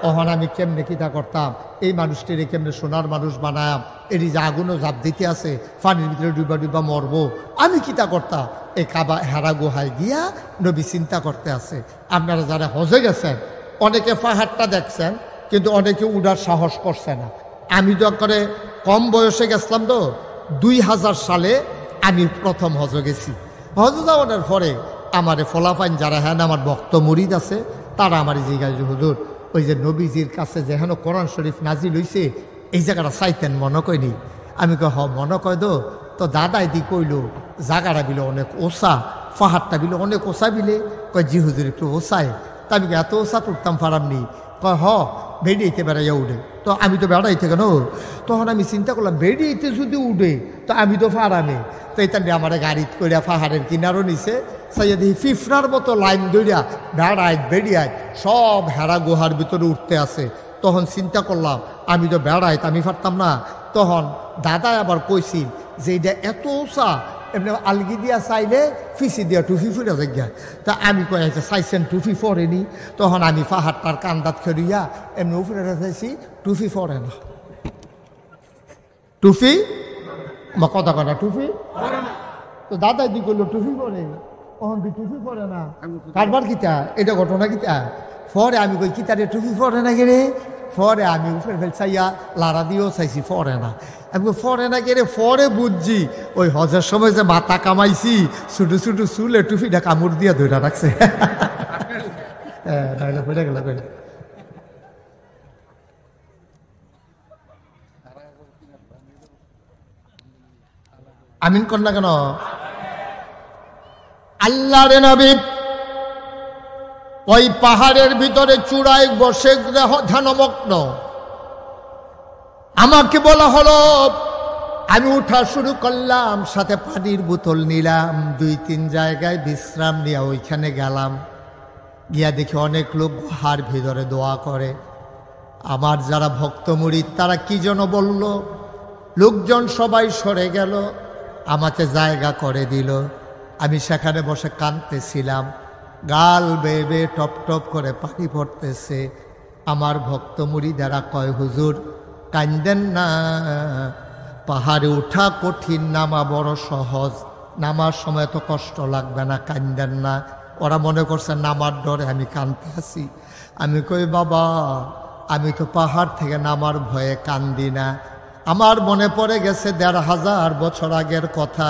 ওখানে আমি কেমনে কিতা করতাম, এই মানুষটিরে কেমনে সোনার মানুষ বানায়াম, এটি যে আগুনও জাপ দিতে আছে, পানির ভিতরে ডুবা ডুবা মরবো, আমি কিতা করতাম। এই কাবা হেরা গুহায় গিয়া নবী চিন্তা করতে আছে। আপনারা যারা হজে গেছেন অনেকে পাহাড়টা দেখছেন, কিন্তু অনেকে উড়ার সাহস করছে না। আমি তো করে কম বয়সে গেছিলাম, তো 2000 সালে আমি প্রথম হজ গেছি। হজ যাওয়ার পরে আমার ফলাফাইন যারা হ্যাঁ আমার ভক্ত মুরিদ আছে, তারা আমার জিজ্ঞাসা, হুজুর ওই যে নবীজির কাছে যেহেন কোরআন শরীফ নাজিল হইছে এই জায়গাটা চাইতেন মনে কয়নি? আমি কই হ মনে কয় দো। তো দাদাই দি কইল জায়গাটা বিলে অনেক ওসা, পাহাড়টা বিলে অনেক ওসা বিলে। কয় জি হুজুর একটু ওসায়। তা আমি এত ওসা করতাম ফারামনি। কয় হ বেরিয়েতে বেড়াইয়া উঠে। তো আমি তো বেড়াইতে কেন, তখন আমি চিন্তা করলাম বেরিয়েতে যদি উঠে তো আমি তো ফারামে। তো এই তান্ডে আমার গাড়িত কইরা পাহাড়ের কিনারও নিছে, সাইয়া দেখি ফিফরার মতো লাইন দইরা বেড়ায় বেরিয়ায় সব হেরা গুহার ভিতরে উঠতে আছে। তখন চিন্তা করলাম আমি তো বেড়াই, আমি পারতাম না। তখন দাদাই আবার কইছিল যে এটা এত উঁচা, এমনি আলগি দিয়া চাইলে ফিসি দিয়া টুফি ফুটে যায়। তা আমি কই চাইছেন টুফি পরেনি। তখন আমি পাহাড়টার কান্দাত খেলিয়া এমনি উপরে চাইছি, টুফি পরে না। টুফি মা কথা কথা টুফি তো দাদাই দি করলো টুফি পরে, তখন টুফি পরে না। কারবার কিতা এটা ঘটনা কিতা। পরে আমি কই কিতারে টুফি পরে না গেলে। পরে আমি উপরে ফেলছাইয়া লাড়া দিয়েও চাইছি, পরে না। আমি পরে না গেলে পরে বুঝছি ওই হজের সময় যে মাথা কামাইছি ছোটো ছোটো চুলে টুফিটা কামড় দিয়া ধরে রাখছে। হ্যাঁ পড়ে গেল। আমিন কর না কেন? আল্লাহ রে নবী ওই পাহাড়ের ভিতরে চূড়ায় বসে ধ্যানমগ্ন। আমাকে বলা হলো, আমি উঠা শুরু করলাম, সাথে পানির বোতল নিলাম, 2-3 জায়গায় বিশ্রাম নিয়ে ওইখানে গেলাম। গিয়া দেখি অনেক লোক গুহার ভিতরে দোয়া করে। আমার যারা ভক্ত মুরিদ তারা কি যেন বলল, লোকজন সবাই সরে গেল, আমাকে জায়গা করে দিল। আমি সেখানে বসে কাঁদতেছিলাম, গাল বেয়ে বেয়ে টপ টপ করে পানি পড়তেছে। আমার ভক্ত মুরিদেরা কয় হুজুর কান্দেন না, পাহাড়ে ওঠা কঠিন, নামা বড় সহজ, নামার সময় তো কষ্ট লাগবে না, কান্দেন না। ওরা মনে করছে নামার ডরে আমি কাঁদতে আছি। আমি কই বাবা আমি তো পাহাড় থেকে নামার ভয়ে কান্দি না। আমার মনে পড়ে গেছে 1500 বছর আগের কথা।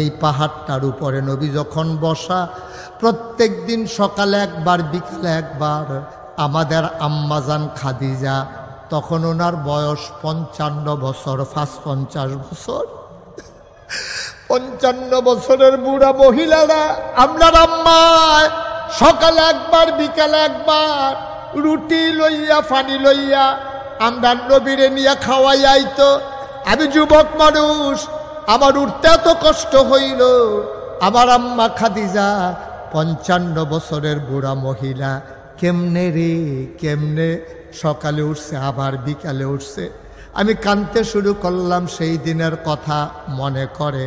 এই পাহাড়টার উপরে নবী যখন বসা, প্রত্যেক দিন সকালে একবার বিকালে একবার আমাদের আম্মাজান খাদিজা, তখন ওনার বয়স 55 বছর, 50 বছর, 55 বছরের বুড়া মহিলারা আপনার আম্মা সকালে একবার বিকালে একবার রুটি লইয়া পানি লইয়া আমরা নবীরে নিয়ে খাওয়াই আইতো। আমি যুবক মানুষ, আমার উঠতে এত কষ্ট হইল। আমার আম্মা খাদিজা 55 বছরের বুড়া মহিলা কেমনে রে কেমনে সকালে উঠছে আবার বিকালে উঠছে। আমি কাঁদতে শুরু করলাম, সেই দিনের কথা মনে করে।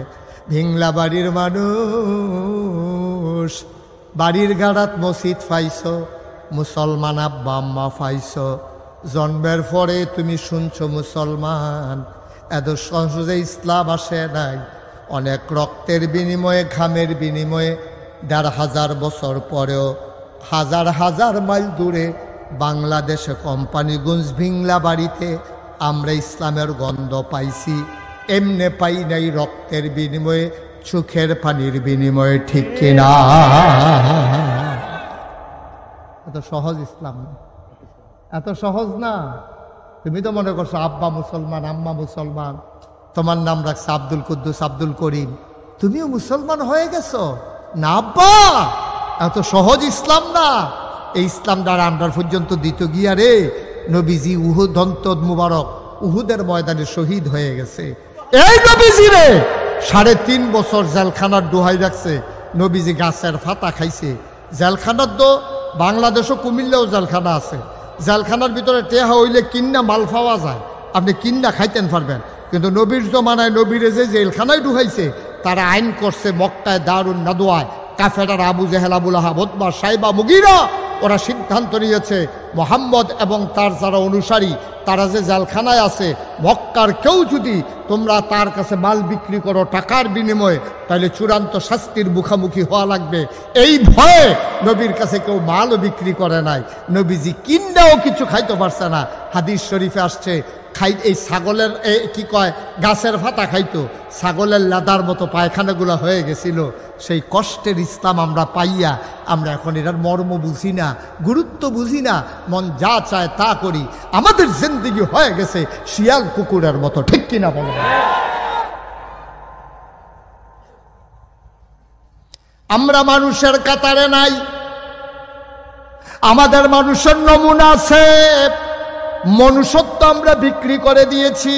ভিংলা বাড়ির মানুষ, বাড়ির গাড়াত মসজিদ পাইছ, মুসলমান আব্বা আম্মা পাইছ, জন্মের পরে তুমি শুনছো মুসলমান। এত সহজে ইসলাম আসে নাই, অনেক রক্তের বিনিময়ে ঘামের বিনিময়ে 1500 বছর পরেও হাজার হাজার মাইল দূরে বাংলাদেশে কোম্পানিগঞ্জ ভিংলা বাড়িতে আমরা ইসলামের গন্ধ পাইছি। এমনে পাই নাই রক্তের বিনিময়ে, চোখের পানির বিনিময়ে, ঠিক কিনা? এত সহজ ইসলাম না, এত সহজ না। তুমি তো মনে করছো আব্বা মুসলমান আম্মা মুসলমান, তোমার নাম রাখছে আব্দুল কুদ্দুস আব্দুল করিম, তুমিও মুসলমান হয়ে গেছো। না আব্বা, এত সহজ ইসলাম না। এই ইসলাম দ্বারা আমরা পর্যন্ত দিত গিয়া রে, নবীজি উহুদ দন্তদ মুবারক উহুদের ময়দানে শহীদ হয়ে গেছে। এই নবীজি রে 3.5 বছর জেলখানার দোহাই রাখছে। নবীজি গাছের ফাতা খাইছে। জেলখানার তো বাংলাদেশও কুমিল্লাও জেলখানা আছে। জেলখানার ভিতরে টেহা হইলে কিন্না মাল পাওয়া যায়, আপনি কিন্না খাইতেন পারবেন। কিন্তু নবীর জমানায় নবীরে যে জেলখানায় ঢুকাইছে, তারা আইন করছে মক্কায় দারুন নাদোয়ায় কাফেরার আবু জেহেল, আবুল আহাব, উতবা, সাইবা, মুগীরা, ওরা সিদ্ধান্ত নিয়েছে মোহাম্মদ এবং তার যারা অনুসারী তারা যে জেলখানায় আছে, মক্কার কেউ যদি তোমরা তার কাছে মাল বিক্রি করো টাকার বিনিময়ে, তাহলে চূড়ান্ত শাস্তির মুখোমুখি হওয়া লাগবে। এই ভয়ে নবীর কাছে কেউ মালও বিক্রি করে নাই। নবীজি কিন্নাও কিছু খাইতে পারছে না। হাদিস শরীফে আসছে এই ছাগলের কি কয় গাছের ফাতা খাইতো, ছাগলের লাদার মতো পায়খানাগুলো হয়ে গেছিল। সেই কষ্টের ইসলাম আমরা পাইয়া আমরা এখন এটার মর্ম বুঝি না, গুরুত্ব বুঝি না, মন যা চায় তা করি। আমাদের জিন্দেগি হয়ে গেছে শিয়াল কুকুরের মতো, ঠিক কিনা বলো? আমরা মানুষের কাতারে নাই। আমাদের মানুষের নমুনা আছে, মনুষ্যত্ব আমরা বিক্রি করে দিয়েছি।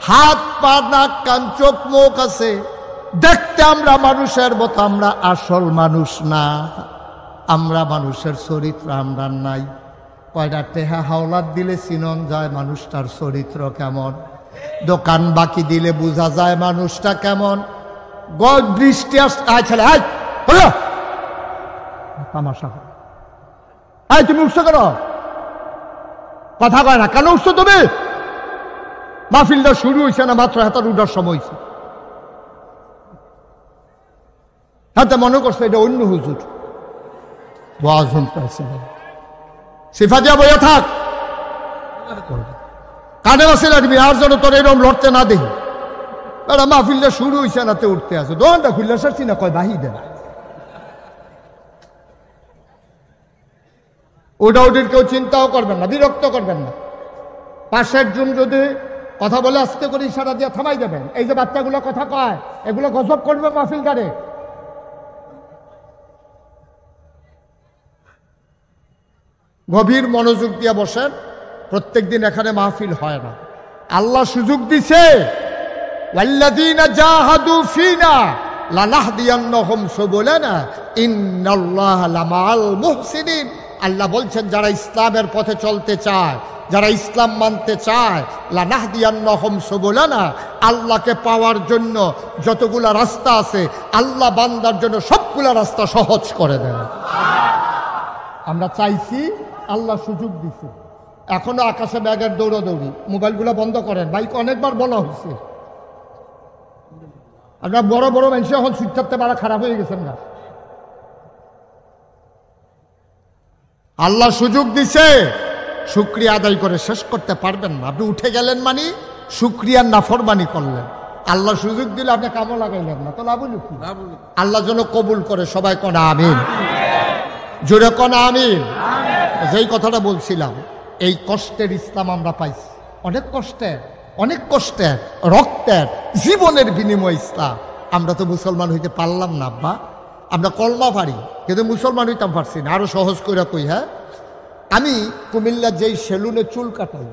হাত পা নাক কান চোখ মুখ আছে, দেখতে আমরা মানুষের মতো, আমরা আসল মানুষ না। আমরা মানুষের চরিত্র আমরা নাই। কয়টা টেহা হাওলাত দিলে চিনন যায় মানুষটার চরিত্র কেমন, দোকান বাকি দিলে বোঝা যায় মানুষটা কেমন। বৃষ্টি ছেলে তামাশা, তুমি উৎস করো, কথা কয় না কেন? উঠছো তুমি? মাহফিলটা শুরু হয়েছে না মাত্র, হাতার উঠার সময় হয়েছে। হাতে মনে করছে এটা অন্য হুজুর ওয়াজ শুনতেছে, সিফা দিয়া বইয়া থাক, কানে বাসে রাখবি, আর যেন তোর এরকম লড়তে না দেখি। এরা মাহফিলটা শুরু হয়েছে না, তে উঠতে আছে, দোকানটা খুললে সারছি না, কয় বাহি দেন। ওটা ওটির কেউ চিন্তাও করবেন না, বিরক্ত করবেন না। পাশের জন যদি কথা বলে আস্তে করে ইশারা দিয়ে থামাই দেবেন। এই যে বাচ্চাগুলো কথা কয়, এগুলো গজব করবে মাহফিলদারে। গভীর মনোযোগ দিয়ে বসেন। প্রত্যেক দিন এখানে মাহফিল হয় না। আল্লাহ সুযোগ দিছে, ওয়াল্লাযীনা জাহাদু ফীনা লানাহদিয়ান্নাহুম সুবুলানা ইন্নাল্লাহা লামাআল মুহসিনিন। আল্লাহ বলছেন যারা ইসলামের পথে চলতে চায়, যারা ইসলাম মানতে চায়, লানাহদিয়ান্নাহুম সুবুলানা, আল্লাহকে পাওয়ার জন্য যতগুলা রাস্তা আছে আল্লাহ বান্দার জন্য সবগুলা রাস্তা সহজ করে দেন। আমরা চাইছি, আল্লাহ সুযোগ দিছে। এখনো আকাশে ব্যাগের দৌড়াদৌড়ি, মোবাইলগুলো বন্ধ করেন। বাইক অনেকবার বলা হয়েছে, আপনার বড় বড় মানুষ এখন সুইচ থাকতে পারা খারাপ হয়ে গেছেন না। আল্লাহ সুযোগ দিছে, শুকরিয়া আদায় করে শেষ করতে পারবেন না। আপনি উঠে গেলেন মানে শুকরিয়ার নাফরমানি করলেন। আল্লাহ সুযোগ দিলে আপনি কামও লাগাইলেন না, তো লাভ হলো কি? আল্লাহ যেন কবুল করে। সবাই কোন আমিন, জোরে কোন আমিন। যেই কথাটা বলছিলাম, এই কষ্টের ইসলাম আমরা পাইছি, অনেক কষ্টের, অনেক কষ্টের, রক্তের, জীবনের বিনিময় ইসলাম। আমরা তো মুসলমান হইতে পারলাম না আব্বা। আমরা কলমা পারি কিন্তু মুসলমান হইতাম পারছি না। আরো সহজ করে কই, হ্যাঁ, আমি কুমিল্লার যেই সেলুনে চুল কাটাই,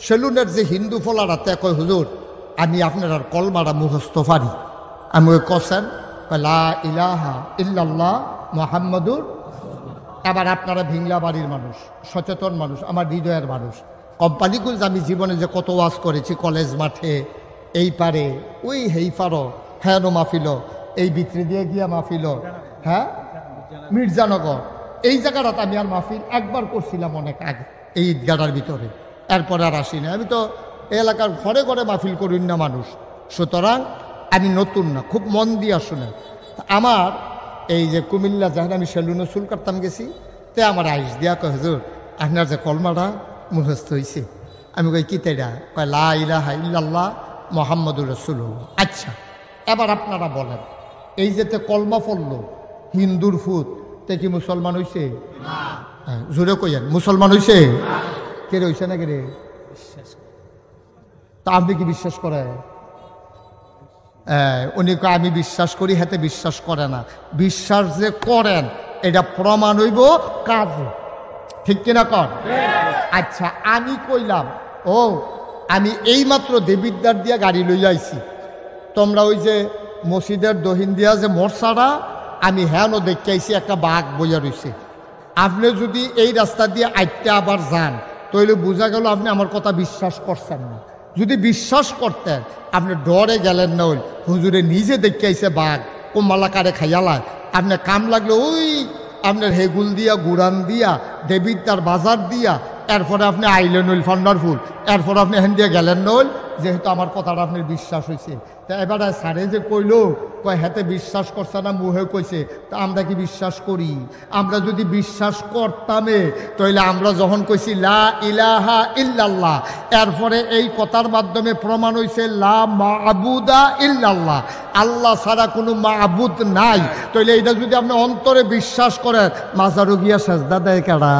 সেলুনের যে হিন্দু ফলারা তে কয় হুজুর আমি আপনার আর কলমাটা মুখস্থ পারি। আমি ওই কসেন লা ইলাহা ইল্লাল্লাহ মুহাম্মাদুর। আবার আপনারা ভিংলা বাড়ির মানুষ, সচেতন মানুষ, আমার হৃদয়ের মানুষ। কোম্পানিগুলো আমি জীবনে যে কত ওয়াজ করেছি, কলেজ মাঠে, এই পারে ওই হেই পারো, হ্যাঁ মাহফিল, এই ভিতরে দিয়ে গিয়া মাহফিল, হ্যাঁ মির্জানগর, এই জায়গাটাতে আমি আর মাহফিল একবার করছিলাম অনেক আগে, এই ঈদগাটার ভিতরে। এরপরে আর আসি না। আমি তো এই এলাকার ঘরে ঘরে মাহফিল করি না মানুষ, সুতরাং আমি নতুন না, খুব মন দিয়া শুনে। আমার এই যে কুমিল্লা যখন আমি সেলুনে চুল কাটতাম গেছি, তে আমার আইস দিয়া কয় হুজুর আপনার যে কলমাটা মুখস্থ হয়েছে। আমি কই কি তেরা? কয় লা ইলাহা ইল্লাল্লাহ মুহাম্মাদুর রাসূলুল্লাহ। আচ্ছা, এবার আপনারা বলেন, এই যেতে কলমা পড়লো হিন্দুর ফুত, তে কি মুসলমান হইছে? জোরে কইয়েন, মুসলমান হইছে? কে হইছে না? কে রে? তা আপনি কি বিশ্বাস করেন? উনি কয় আমি বিশ্বাস করি, হাতে বিশ্বাস করে না। বিশ্বাস যে করেন এটা প্রমাণ হইব কাজে, ঠিক কিনা কর? আচ্ছা আমি কইলাম ও আমি এইমাত্র দেবিদ্বার দিয়া গাড়ি লইয়া আইছি, তোমরা ওই যে মসজিদের দহিন দিয়া যে মোরসাটা আমি হ্যাঁও দেখে আইছি একটা বাঘ বইয়া রয়েছে। আপনি যদি এই রাস্তা দিয়ে আইতে আবার যান তাহলে বোঝা গেল আপনি আমার কথা বিশ্বাস করছেন না। যদি বিশ্বাস করতেন আপনি ডরে গেলেন না, ওই হুজুরে নিজে দেখে আইছে বাঘ কোমালাকারে খাইয়ালায়, আপনি কাম লাগলো ওই আপনার হেগুল দিয়া গুড়ান দিয়া দেবিদ্বার বাজার দিয়া, এরপরে আপনি আইলেন ওই ফান্ডারফুল, এরপর আপনি হেন দিয়ে গেলেন নইল, যেহেতু আমার কথাটা আপনার বিশ্বাস হয়েছে। তা এবারে স্যারে যে কইল কয় হাতে বিশ্বাস করছে না মুহে কইছে, তা আমরা কি বিশ্বাস করি? আমরা যদি বিশ্বাস করতামে তাইলে আমরা যখন কইছি লা ইলাহা ইল্লাল্লাহ, এরপরে এই কথার মাধ্যমে প্রমাণ হয়েছে লা মাবুদা ইল্লাল্লাহ, আল্লাহ ছাড়া কোনো মাবুদ নাই, তাইলে এইটা যদি আপনি অন্তরে বিশ্বাস করেন মাজারও গিয়া সেজদা দেয় কেডা?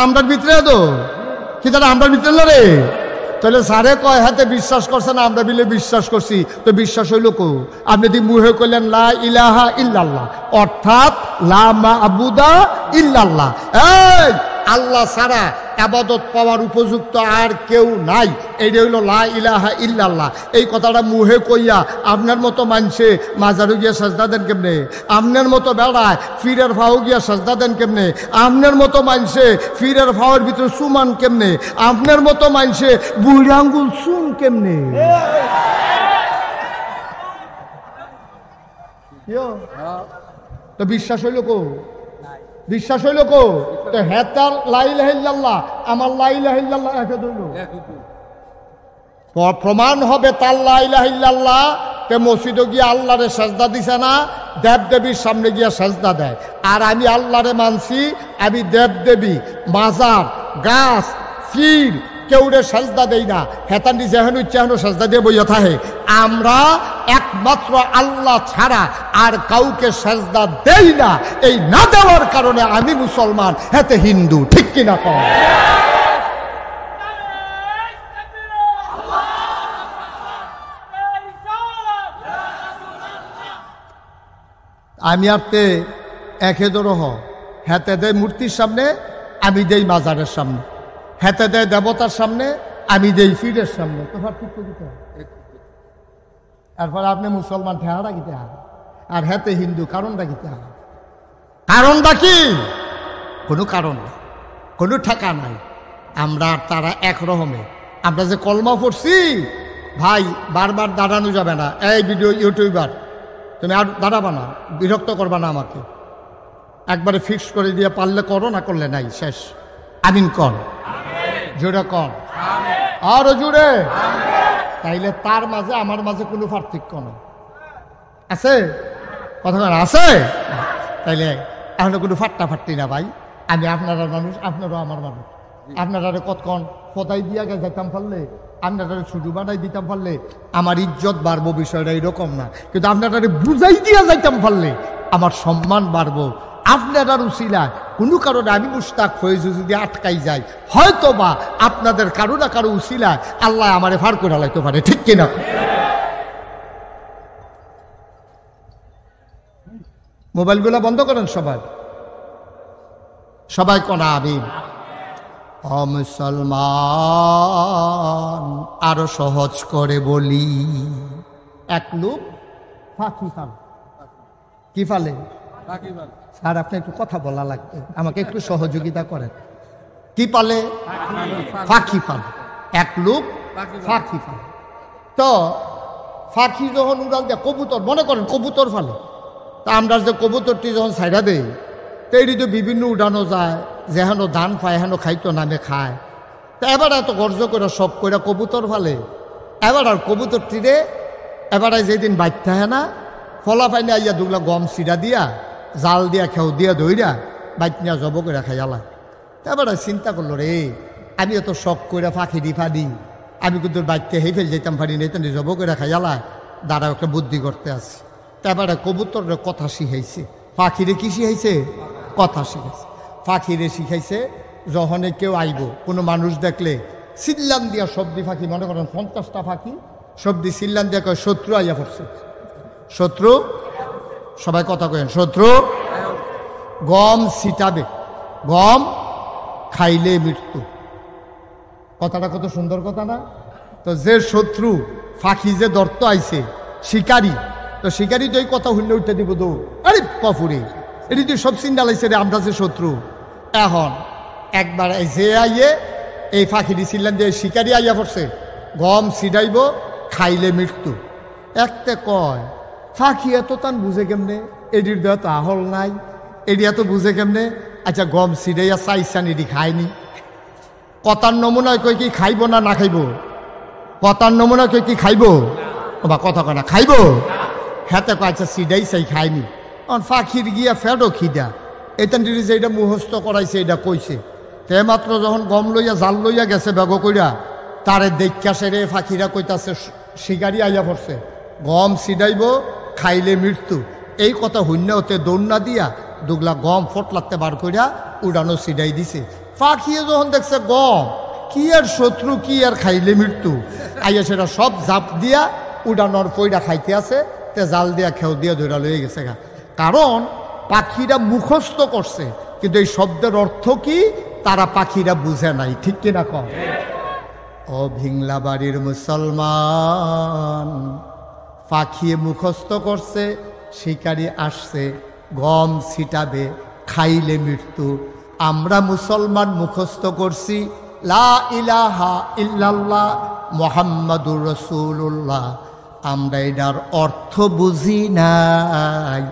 আমরার ভিতরে তো কি তারা আমরার ভিতরে না রে? তাহলে সারে কয় হাতে বিশ্বাস করছে না, আমরা বিলে বিশ্বাস করছি, তো বিশ্বাস হইল কো? আপনি যদি মুহে কইলেন লা ইলাহা ইল্লাল্লাহ অর্থাৎ লা মাবুদা ইল্লাল্লাহ, এই আল্লাহ ছাড়া আবাদত পাওয়ার উপযুক্ত আর কেউ নাই, এইটা হইল লা ইলাহা ইল্লাল্লাহ। এই কথাটা মুহে কইয়া আপনার মতো মানছে মাজারু গিয়া সাজদা দেন কেমনে? আপনার মতো বেড়ায় ফিরের ফাও গিয়া সাজদা দেন কেমনে? আপনার মতো মানছে ফিরের ফাওয়ার ভিতরে সুমান কেমনে? আপনার মতো মানছে বুড়ি আঙ্গুল সুন কেমনে? তো বিশ্বাস হইল কো? বিশ্বাস হইল কো? তো হেতার লা ইলাহা ইল্লাল্লাহ আমার লা ইলাহা ইল্লাল্লাহ একে ধরল, প্রমাণ হবে তার লা ইলাহা ইল্লাল্লাহ। তে মসজিদে গিয়ে আল্লাহরে সাজদা দিছে না, দেব দেবীর সামনে গিয়া সাজদা দেয়। আর আমি আল্লাহরে মানছি, আমি দেব দেবী মাজার গাছ ফির কেউরে সাজদা দেই না, হেতান্ডি যেহেন ইচ্ছাহেন সাজদা দিয়ে বইয়া থাকে। আমরা একমাত্র আল্লাহ ছাড়া আর কাউকে সাজদা দেই না। এই না দেওয়ার কারণে আমি মুসলমান, হেতে হিন্দু, ঠিক কিনা কর? আমি আপনি একে দরহ, হেতে দেয় মূর্তির সামনে, আমি দেই মাজারের সামনে, হেতে দেয় দেবতার সামনে, আমি দেই ফিরের সামনে, তো পার্থক্য দিতে হয়। এরপরে আপনি মুসলমান ঠেহারা কিতে হয় আর হেতে হিন্দু, কারণটা কিতে হয়? কারণটা কি? কোনো কারণ নেই, কোনো ঠেকা নাই। আমরা আর তারা একরকমে। আমরা যে কলমা পড়ছি ভাই, বারবার দাঁড়ানো যাবে না। এই ভিডিও ইউটিউবার তুমি আর দাঁড়াবা না, বিরক্ত করবা না আমাকে, একবারে ফিক্স করে দিয়ে পারলে করো, না করলে নাই, শেষ। আমিন কর, জোরে কর, আরো জোরে। তাইলে তার মাঝে আমার মাঝে কোনো পার্থক্য নেই, আছে কথা আছে? তাইলে এখন কোনো ফাট্টাফাট্টি না ভাই। আমি আপনারা মানুষ, আপনারাও আমার মানুষ। আপনারা কতক্ষণ কোথায় দিয়া গে যেতাম পারলে, আপনারা শুধু বানাই দিতাম পারলে আমার ইজ্জত বাড়বো, বিষয়টা এরকম না। কিন্তু আপনারা বুঝাই দিয়া যাইতাম পারলে আমার সম্মান বাড়বো। আপনার উসিলায় কোনো কারণে আমি মুস্তাক হয়ে যদি আটকাই যাই, হয়তো বা আপনাদের কারো না কারো উসিলায় আল্লাহ আমারে ফার করে লাইতে পারে, ঠিক কিনা? মোবাইলগুলো বন্ধ করেন সবাই, সবাই কোনা আমিন। ও মুসলমান, আরো সহজ করে বলি, এক লোক ফাঁকি ফাল, কি ফালে? স্যার আপনি একটু কথা বলা লাগবে, আমাকে একটু সহযোগিতা করেন। কি পালে? ফাঁকি ফাল। এক লোক ফাঁকি ফাল। তো ফাঁকি যখন উড়াল দেয়, কবুতর মনে করেন কবুতর ফালে, তা আমরা যে কবুতরটি যখন ছাইড়া দেই, তো এটি তো বিভিন্ন উড়ানো যায়, যেহেন ধান পায় হেন খাইতো নামে খায়। তা এবার এত গর্জ করে সব করে কবুতর ফালে। এবার আর কবুতরটিরে এবারে যেদিন বাচ্চা হয় না, ফলা পাইনি আইয়া দুগুলা গম চিরা দিয়া জাল দিয়া খেউ দিয়া দইরা বাইকনিয়া জব করে খাইয়ালা। এবারে চিন্তা করলো রে, আমি এত শখ করে ফাঁকি দি ফাঁদি, আমি কিন্তু বাইকতে হেই ফেল যেতাম পারি না, তো জব করে খাইয়ালা। দাঁড়াও একটা বুদ্ধি করতে আসি। তারপরে কবুতরের কথা শিখাইছে, পাখিরে কি শিখাইছে? কথা শিখাইছে। পাখিরে শিখাইছে যখনে কেউ আইব কোনো মানুষ দেখলে সিল্লান দিয়া সবজি ফাঁকি, মনে করেন 50টা ফাঁকি সবজি সিল্লান দিয়া কয় শত্রু আইয়া পড়ছে, শত্রু, সবাই কথা কেন, শত্রু গম ছিটাবে, গম খাইলে মৃত্যু। কথাটা কত সুন্দর কথা না? তো যে শত্রু ফাঁকি যে দর্ত আইছে শিকারী, তো শিকারী তো এই কথা হুল্লে উঠতে দিব তো, আরে পপুরে এটি তুই সব চিন্তা লাগছে রে, আমরা যে শত্রু। এখন একবার যে আইয়ে এই ফাঁকি দিছিলেন যে শিকারী আইয়া পড়ছে, গম ছিটাইব খাইলে মৃত্যু। একতে কয় ফাঁকি এত তান বুঝে কেমনে, এডির দেওয়া তো আহল নাই, এডি এত বুঝে কেমনে? আচ্ছা গম ছিটাইয়া চাইছান এডি খায়নি, কথার নমুনায় কই কি খাইব না না খাইব? কথার নমুনায় কই কি খাইব? বা কথা কয় না খাইব, হাতে কয় আচ্ছা সিডাই চাই খাইনি। ফাঁকির গিয়া ফেডো খিদা এতান যে এটা মুখস্থ করাইছে এটা কইছে, তে মাত্র যখন গম লইয়া জাল লইয়া গেছে বেগ কইরা তারে দেখা সেরে ফাঁকিরা কইতাছে শিকারি আইয়া পড়ছে, গম সিডাইব খাইলে মৃত্যু। এই কথা হইনা হতে দৌড়না দিয়া দুগলা গম ফটলাতে বার কইরা উড়ানো সিডাই দিছে। ফাঁকিয়ে যখন দেখছে গম কি আর শত্রু কি আর খাইলে মৃত্যু, আইয়া সেটা সব জাপ দিয়া উড়ানোর পইরা খাইতে আছে, তে জাল দিয়া খেউ দিয়া ধরা লয়ে গেছে গা। কারণ পাখিরা মুখস্থ করছে, কিন্তু এই শব্দের অর্থ কি তারা পাখিরা বুঝে নাই, ঠিক কিনা কম? ও ভিংলা বাড়ির মুসলমান, পাখিয়ে মুখস্থ করছে শিকারি আসছে গম ছিটাবে খাইলে মৃত্যু। আমরা মুসলমান মুখস্থ করছি লা ইলাহা ইল্লাল্লাহ মুহাম্মাদুর রাসূলুল্লাহ, আমরা এটার অর্থ বুঝি নাই,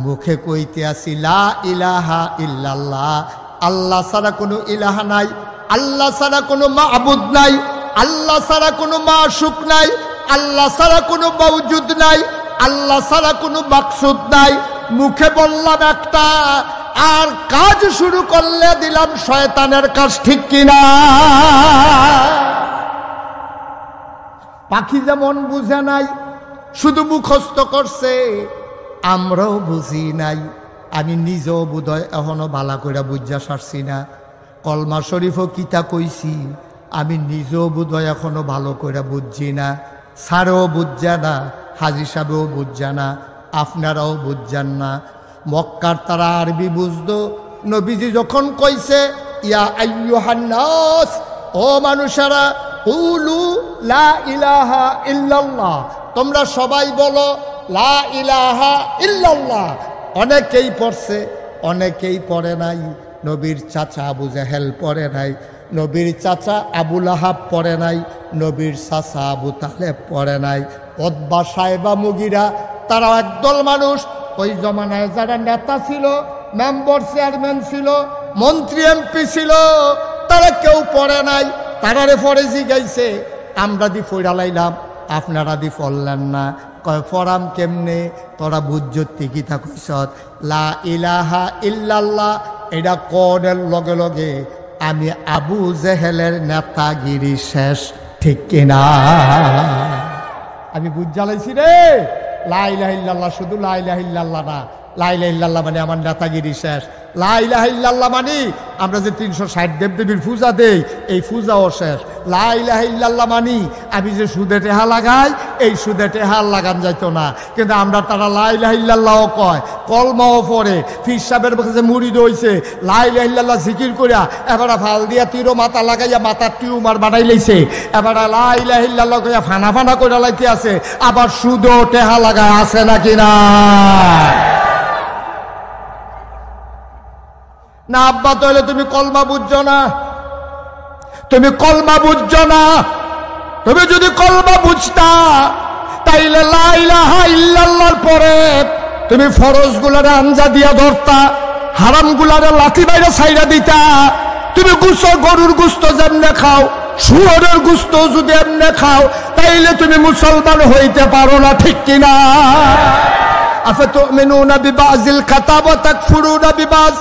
মুখে কইতে আসি লা ইলাহা ইল্লাল্লাহ, আল্লাহ ছাড়া কোনো ইলাহা নাই, আল্লাহ ছাড়া কোনো মাবুদ নাই, আল্লাহ ছাড়া কোনো মাশুক নাই, আল্লাহ ছাড়া কোনো মাওজুদ নাই, আল্লাহ ছাড়া কোনো মাকসুদ নাই। মুখে বললাম একটা আর কাজ শুরু করলে দিলাম শয়তানের কাজ, ঠিক কিনা? পাখি যেমন বুঝে নাই শুধু মুখস্থ করছে, আমরাও বুঝি নাই। আমি নিজেও বোধহয় এখনো ভালো করে বুঝা সারছি না। কলমা শরীফও কিতা কইছি আমি নিজেও বোধহয় এখনো ভালো করে বুঝছি না। স্যারও বুঝছে না, হাজি সাহেবও বুঝছে না, আপনারাও বুঝছেন না। মক্কার তারা আরবি বুঝতো। নবীজি যখন কইছে ইয়া আইয়ুহান নাস, ও মানুষেরা, কুলু লা ইলাহা ইল্লাল্লাহ, তোমরা সবাই বলো লা ইলাহা ইল্লাল্লাহ। অনেকেই পড়ছে, অনেকেই পড়ে নাই। নবীর চাচা আবু জাহেল পড়ে নাই, নবীর চাচা আবু লাহাব পড়ে নাই, নবীর চাচা আবু তালেব পড়ে নাই, উতবা সাইবা মুগিরা, তারা একদল মানুষ। ওই জমানায় যারা নেতা ছিল, মেম্বার চেয়ারম্যান ছিল, মন্ত্রী এমপি ছিল, তারা কেউ পড়ে নাই। তারারে পড়ে জিগাইছে, আমরা দি ফইরা লাইলাম, আপনারা দি পড়লেন না। কয় ফরাম কেমনে? তোরা বুঝ্জতি কিতা কইছত লা ইলাহা ইল্লাল্লাহ, এটা কোনের লগে লগে আমি আবু জেহেলের নেতাগিরি শেষ, ঠিক কিনা? আমি বুঝ জ্বালাইছি রে। লা ইলাহা ইল্লাল্লাহ শুধু লা ইলাহা ইল্লাল্লাহ না, লা ইলাহা ইল্লাল্লাহ মানে আমার নেতাগিরি শেষ। লা ইলাহা ইল্লাল্লাহ মানে আমরা যে 360 দেবদেবীর পূজা দেই, এই পূজাও শেষ। লা ইলাহা ইল্লাল্লাহ মানে আমি যে সুদে টেহা লাগাই, এই সুদে টেহা লাগান যাইতো না। কিন্তু আমরা তারা লা ইলাহা ইল্লাল্লাহও কয়, কলমাও পড়ে, পীর সাহেবের কাছে মুরিদ হইছে, লা ইলাহা ইল্লাল্লাহ জিকির কইরা এবারে ফাল দিয়া তীরও মাথা লাগাইয়া মাথার টিউমার বানাই লাইছে, এবারে লা ইলাহা ইল্লাল্লাহ কইয়া ফানা ফানা কইরা লাইতে আছে, আবার সুদও টেহা লাগায় আছে নাকি না? না আব্বা, তাহলে তুমি কলমা বুঝছো না, তুমি কলমা বুঝছো না। তুমি যদি কলমা বুঝতা তাইলে লা ইলাহা ইল্লাল্লাহর পরে তুমি ফরজ গুলারে আঞ্জা দিয়া ধরতা, হারাম গুলারে লাঠি বাইরে ছাইরা দিতা। তুমি গরুর গুস্ত যেমনে খাও, শুয়োরের গুস্ত যদি এমনে খাও, তাইলে তুমি মুসলমান হইতে পারো না, ঠিক কিনা? আফাতুমিনুনা বিবাযিল কিতাব ওয়া তাকফুরুনা বিবায।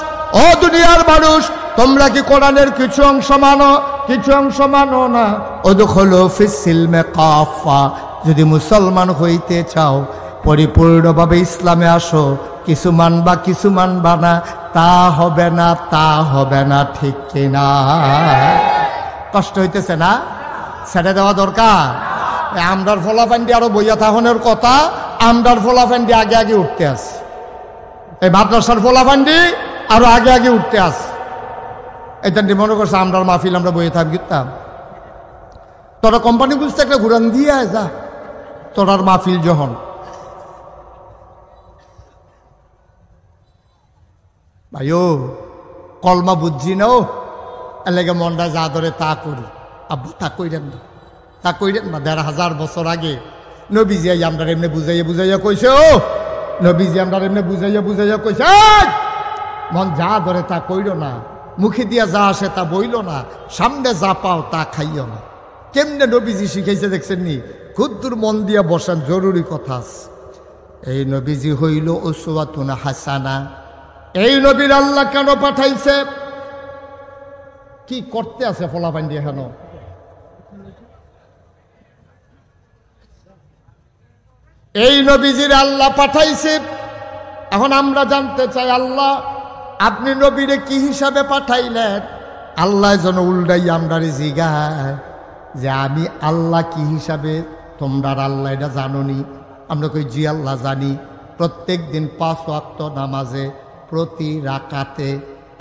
ও দুনিয়ার মানুষ, তোমরা কি কোরআনের কিছু অংশ মানো, কিছু অংশ মানো না? উদখুলু ফিস সিলমে কাফা, যদি মুসলমান হইতে চাও পরিপূর্ণভাবে ইসলামে আসো, কিছু মানবা কিছু মানবা না, তা হবে না, তা হবে না, ঠিক কিনা? কষ্ট হইতেছে না? ছেড়ে দেওয়া দরকার। আমরার ফলাফান্ডি আরো বইয়া থাকনের কথা, আমরার ফলাফান্ডি আগে আগে উঠতে আস, এই মাদ্রাসার ফলাফান্ডি আরো আগে আগে উঠতে আস। এটা মনে করছে আমরার মাহফিল আমরা বইয়ে থাকতাম। তোরা কোম্পানি বুঝতে একটা ঘুরান দিয়ে যা, তোরার মাহফিল যখন ভাইও কলমা বুঝছি না, ও এলাকা মনটা যা ধরে তা করি। আব্বা তা কইরেন না, তা কইরেন না। ১,৫০০ বছর আগে নবীজি আমরা এমনি বুঝাইয়া বুঝাইয়া কইছে, ও নবীজি আমরা এমনি বুঝাইয়া বুঝাইয়া কইছে, মন যা ধরে তা কইর না, মুখে দিয়া যা আসে তা বইল না, সামনে যা পাও তা খাইও না। কেমনে নবীজি শিখাইছে দেখছেন নি? খুদ্দুর মন দিয়া বসান, জরুরি কথা। এই নবীজি হইল উসওয়াতুন হাসানা। এই নবীর আল্লাহ কেন পাঠাইছে? কি করতে আছে ফলাফান্ডি? এখন এই নবীজির আল্লাহ পাঠাইছে। এখন আমরা জানতে চাই, আল্লাহ আপনি নবীরে কি হিসাবে পাঠাইলেন? আল্লাহ যেন উল্টাই আমরারে জিগায় যে আমি আল্লাহ কি হিসাবে, তোমরা আল্লাহ এটা জানোনি? আমরা কই জি আল্লাহ জানি। প্রত্যেক দিন 5 ওয়াক্ত নামাজে প্রতি রাকাতে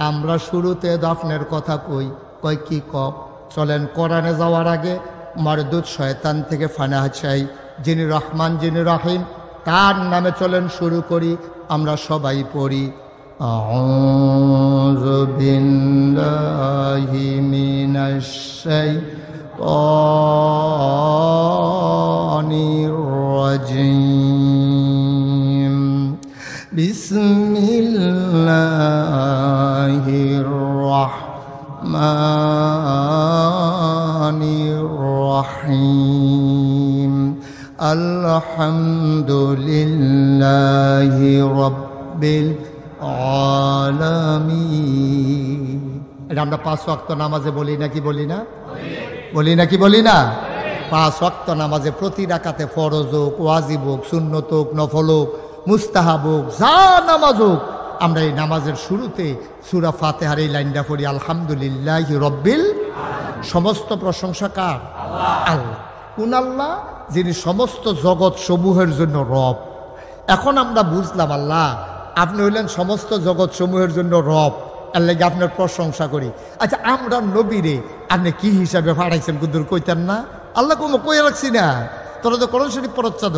আমরা শুরুতে দাফনের কথা কই। কয় কি কব? চলেন কোরআনে যাওয়ার আগে মারদুদ শয়তান থেকে ফানা চাই, যিনি রহমান যিনি রহিম, তার নামে চলেন শুরু করি। আমরা সবাই পড়ি আউযু বিল্লাহি মিনাশ শাইতানির রাজিম। বিসমিল্লাহির রাহমানির রাহিম। আলহামদুলিল্লাহি রাব্বিল আলামিন। এটা আমরা 5 ওয়াক্ত নামাজে বলি নাকি বলি না? বলি নাকি বলি না? 5 ওয়াক্ত নামাজে প্রতি রাকাতে ফরজ হোক, ওয়াজিব হোক, সুন্নত হোক, নফল হোক, মুস্তাহাব হোক, যা নামাজ হোক, আমরা এই নামাজের শুরুতে সূরা ফাতিহার এই লাইনটা পড়ি, আলহামদুলিল্লাহি রাব্বিল। সমস্ত প্রশংসা কার? আল্লাহ। কোন আল্লাহ? যিনি সমস্ত জগৎ সমূহের জন্য রব। এখন আমরা বুঝলাম আল্লাহ আপনি হইলেন সমস্ত জগৎ সমূহের জন্য রব, এর লাগে আপনার প্রশংসা করি। আচ্ছা, আমরা নবীরে আপনি কি হিসাবে পাঠাইছেন কুদ্দুর কইতেন না? আল্লাহ কোনো কইয়া রাখছি না। তোরা তো কোরআন শরীফ পড়াচ্ছাদ,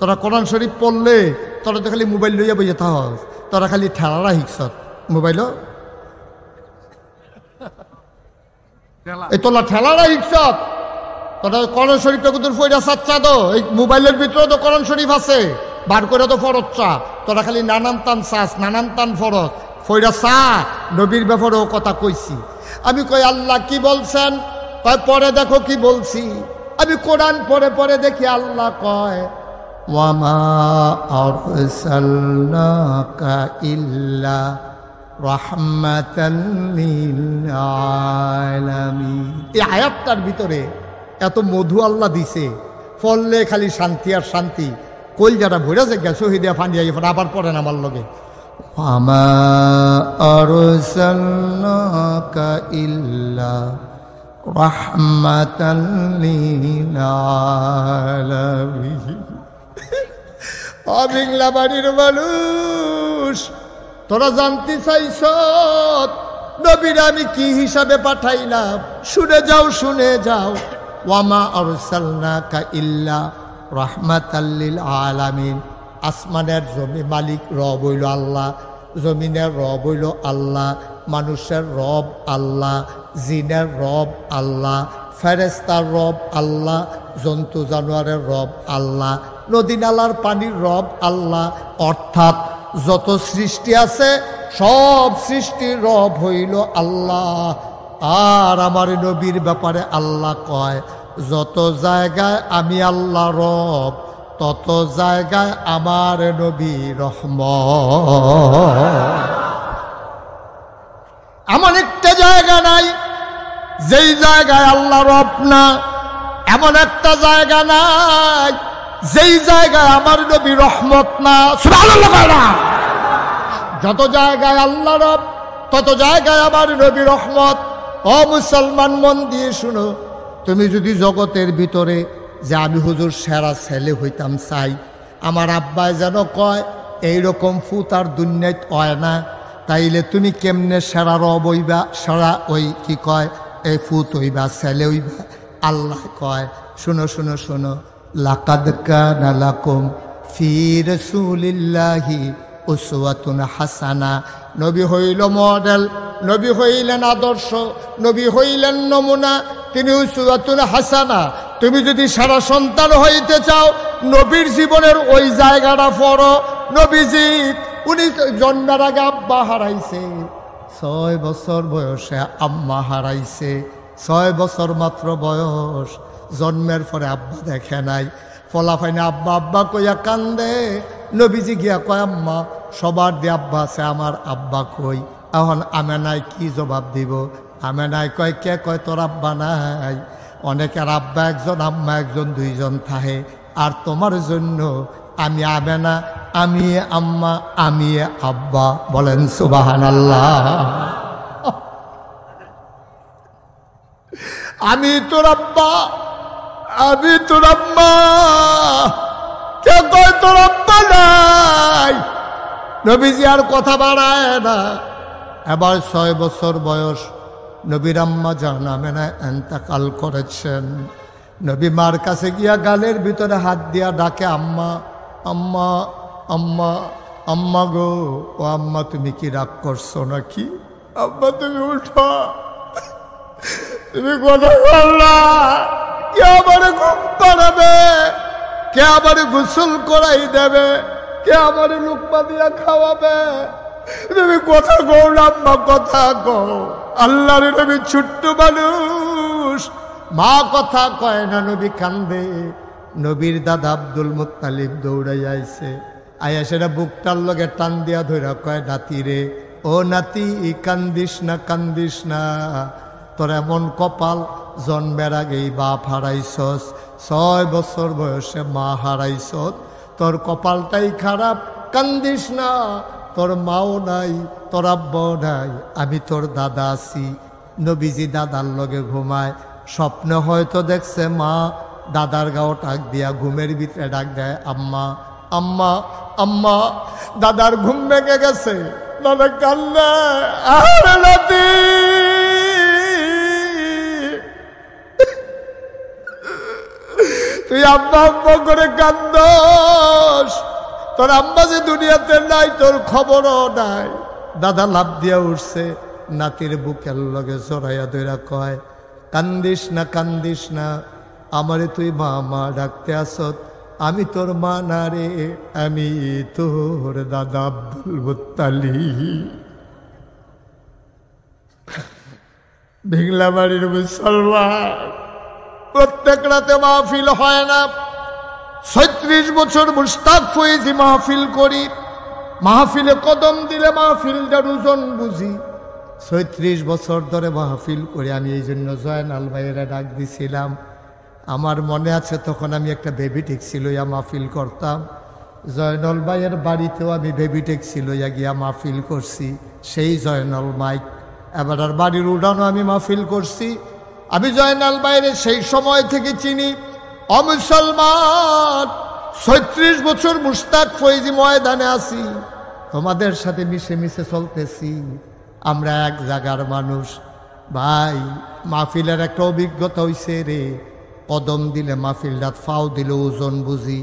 তোরা কোরআন শরীফ পড়লে তোরা তো খালি মোবাইল লইয়া বইয়া থাকস, তোরা খালি ঠেলারা শিখছত মোবাইল, এই তোলা ঠেলারা শিখছত। তোরা কোরআন শরীফটা কুদ্দুর ফইরা চাচ্ছা তো, এই মোবাইলের ভিতরে তো কোরআন শরীফ আছে, বার করে তো ফরজ চা। তোরা খালি নানান তান চাস, নানান তান ফরজ ফইরা চা। নবীর ব্যাপারেও কথা কইছি। আমি কই আল্লাহ কি বলছেন? কয় পরে দেখো কি বলছি। আমি কোরআন পরে পরে দেখি আল্লাহ কয় ওয়ামা আরসালনাকা ইল্লা রাহমাতাল লিল আলামিন। এই আয়াতটার ভিতরে এত মধু আল্লাহ দিছে, ফললে খালি শান্তি আর শান্তি। কইল যারা ভরে যে গেছো হিদিয়া ফান্ডিয়া আবার পড়েন আমার লগে ওয়ামা আরসালনাকা ইল্লা রাহমাতাল লিল আলামিন। অবিংলা বাড়ির মানুষ, তোরা জানতে চাইছ নবীর আমি কি হিসাবে পাঠাইলাম? শুনে যাও, শুনে যাও। ওয়ামা আরসালনাকা ইল্লা রাহমাতাল লিল আলামিন। আসমানের জমি মালিক রব হইল আল্লাহ, জমিনের রব হইল আল্লাহ, মানুষের রব আল্লাহ, জিনের রব আল্লাহ, ফেরেশতার রব আল্লাহ, জন্তু জানোয়ারের রব আল্লাহ, নদী নালার পানির রব আল্লাহ। অর্থাৎ যত সৃষ্টি আছে সব সৃষ্টির রব হইল আল্লাহ। আর আমার নবীর ব্যাপারে আল্লাহ কয় যত জায়গায় আমি আল্লাহ রব, তত জায়গায় আমার নবী রহমত। এমন একটা জায়গা নাই যেই জায়গায় আল্লাহ রব না, এমন একটা জায়গা নাই যেই জায়গায় আমার নবী রহমত না। সুবহানাল্লাহ। যত জায়গায় আল্লাহ রব, তত জায়গায় আমার নবী রহমত। ও মুসলমান, মন দিয়ে শুনো, তুমি যদি জগতের ভিতরে যে আমি হুজুর সেরা ছেলে হইতাম চাই, আমার আব্বাই যেন কয় এইরকম ফুত আর দুনিয়ায় হয় না, তাইলে তুমি কেমনে সেরা রব হইবা, সেরা ওই কি কয় এই ফুত হইবা, ছেলে হইবা? আল্লাহ কয় শুনো শুনো শুনো, লাকাদ কানা লাকুম ফি রাসূলিল্লাহি উসওয়াতুন হাসানা। নবী হইল মডেল, নবী হইলেন আদর্শ, নবী হইলেন নমুনা, তিনি উসওয়াতুন হাসানা। তুমি যদি সারা সন্তান হইতে চাও, নবীর জীবনের ওই জায়গাটা পড়ো। নবীজি উনি জন্মের আগে আব্বা হারাইছে, 6 বছর বয়সে আম্মা হারাইছে, 6 বছর মাত্র বয়স। জন্মের পরে আব্বা দেখে নাই, ফলাফাইনে আব্বা আব্বা কইয়া কান্দে। নবীজি গিয়া কয় আম্মা, সবার দিয়ে আব্বা আছে, আমার আব্বা কই? এখন আমেনাই কি জবাব দিব? আমেনাই কয় কে কয় তোর আব্বা নাই? অনেকের আব্বা একজন, আম্মা একজন, 2 জন থাকে। আর তোমার জন্য আমি আমেনা, আমি আম্মা, আমি আব্বা। বলেন সুবহানাল্লাহ। আমি তোর আব্বা, আমি তোর আম্মা, কে কয় তোর আব্বা নাই? নবীজি আর কথা বাড়ায় না। এবার 6 বছর বয়স, নবীর আম্মা জান আমেনা ইন্তেকাল করেছেন। নবী মার কাছে গিয়া গালের ভিতরে হাত দিয়া ডাকে আম্মা, আম্মা, আম্মা, আম্মা গো। ও আম্মা, তুমি কি রাগ করছো নাকি? আম্মা তুমি উঠো, তুমি কথা বললা, কে আমার ঘুম পাড়াবে, কে আমার গোসল করাই দেবে, কে আমার লুকমা দিয়া খাওয়াবে? তুমি কথা কও না আম্মা, কথা কও। আল্লাহর নবী ছোট্ট মানুষ, মা কথা কয় না, নবী কান্দে। নবীর দাদা আব্দুল মুত্তালিব দৌড়াই আইছে, আয়া সেটা বুকটার লগে টান দিয়া ধইরা কয় নাতি রে, ও নাতি কান্দিস না, কান্দিস না। তোর এমন কপাল, জন্মের আগেই বাপ হারাইছস, 6 বছর বয়সে মা হারাইছস, তোর কপালটাই খারাপ, কান্দিস না। তোর মাও নাই, তোর আব্বাও নাই, আমি তোর দাদা আছি। নবীজি দাদার লগে ঘুমায়, স্বপ্নে হয়তো দেখছে মা দাদার গাও টাক দিয়া ঘুমের ভিতরে ডাক দেয় আম্মা, আম্মা, আম্মা। দাদার ঘুম ভেঙে গেছে, দাদা কান্দে, আরে নাতি, তুই আম্মা আম্মা করে কান্দস, তোর আম্মা যে দুনিয়াতে নাই, তোর খবরও নাই। দাদা লাভ দিয়া উঠছে, নাতির বুকের লগে জড়াইয়া ধইরা কয় কান্দিস না, কান্দিস না, আমারে তুই মা মা ডাকতে আসত, আমি তোর মা না রে, আমি তোর দাদা আব্দুল মুত্তালিব। ভিংলাবাড়ির মুসলমান, প্রত্যেক রাতে মাহফিল হয় না। 36 বছর মুশতাক ফয়েজি মাহফিল করি, মাহফিলে কদম দিলে মাহফিলটার ওজন বুঝি। 36 বছর ধরে মাহফিল করি আমি। এই জন্য জয়নাল ভাইয়েরা ডাক দিছিলাম। আমার মনে আছে তখন আমি একটা বেবি ট্যাক্সি লইয়া মাহফিল করতাম। জয়নাল ভাইয়ের বাড়িতেও আমি বেবি ট্যাক্সি লইয়া গিয়া মাহফিল করছি, সেই জয়নাল মাইক। এবার আর বাড়ির উড়ানো আমি মাহফিল করছি। আমি জয়নাল ভাইয়ের সেই সময় থেকে চিনি। অমুসলমান, 36 বছর মুশতাক ফয়েজি ময়দানে আছি, তোমাদের সাথে মিশে মিশে চলতেছি। আমরা এক জায়গার মানুষ ভাই। মাহফিলের একটা অভিজ্ঞতা হইছে রে, কদম দিলে মাহফিলটা ফাও দিলে ওজন বুঝি।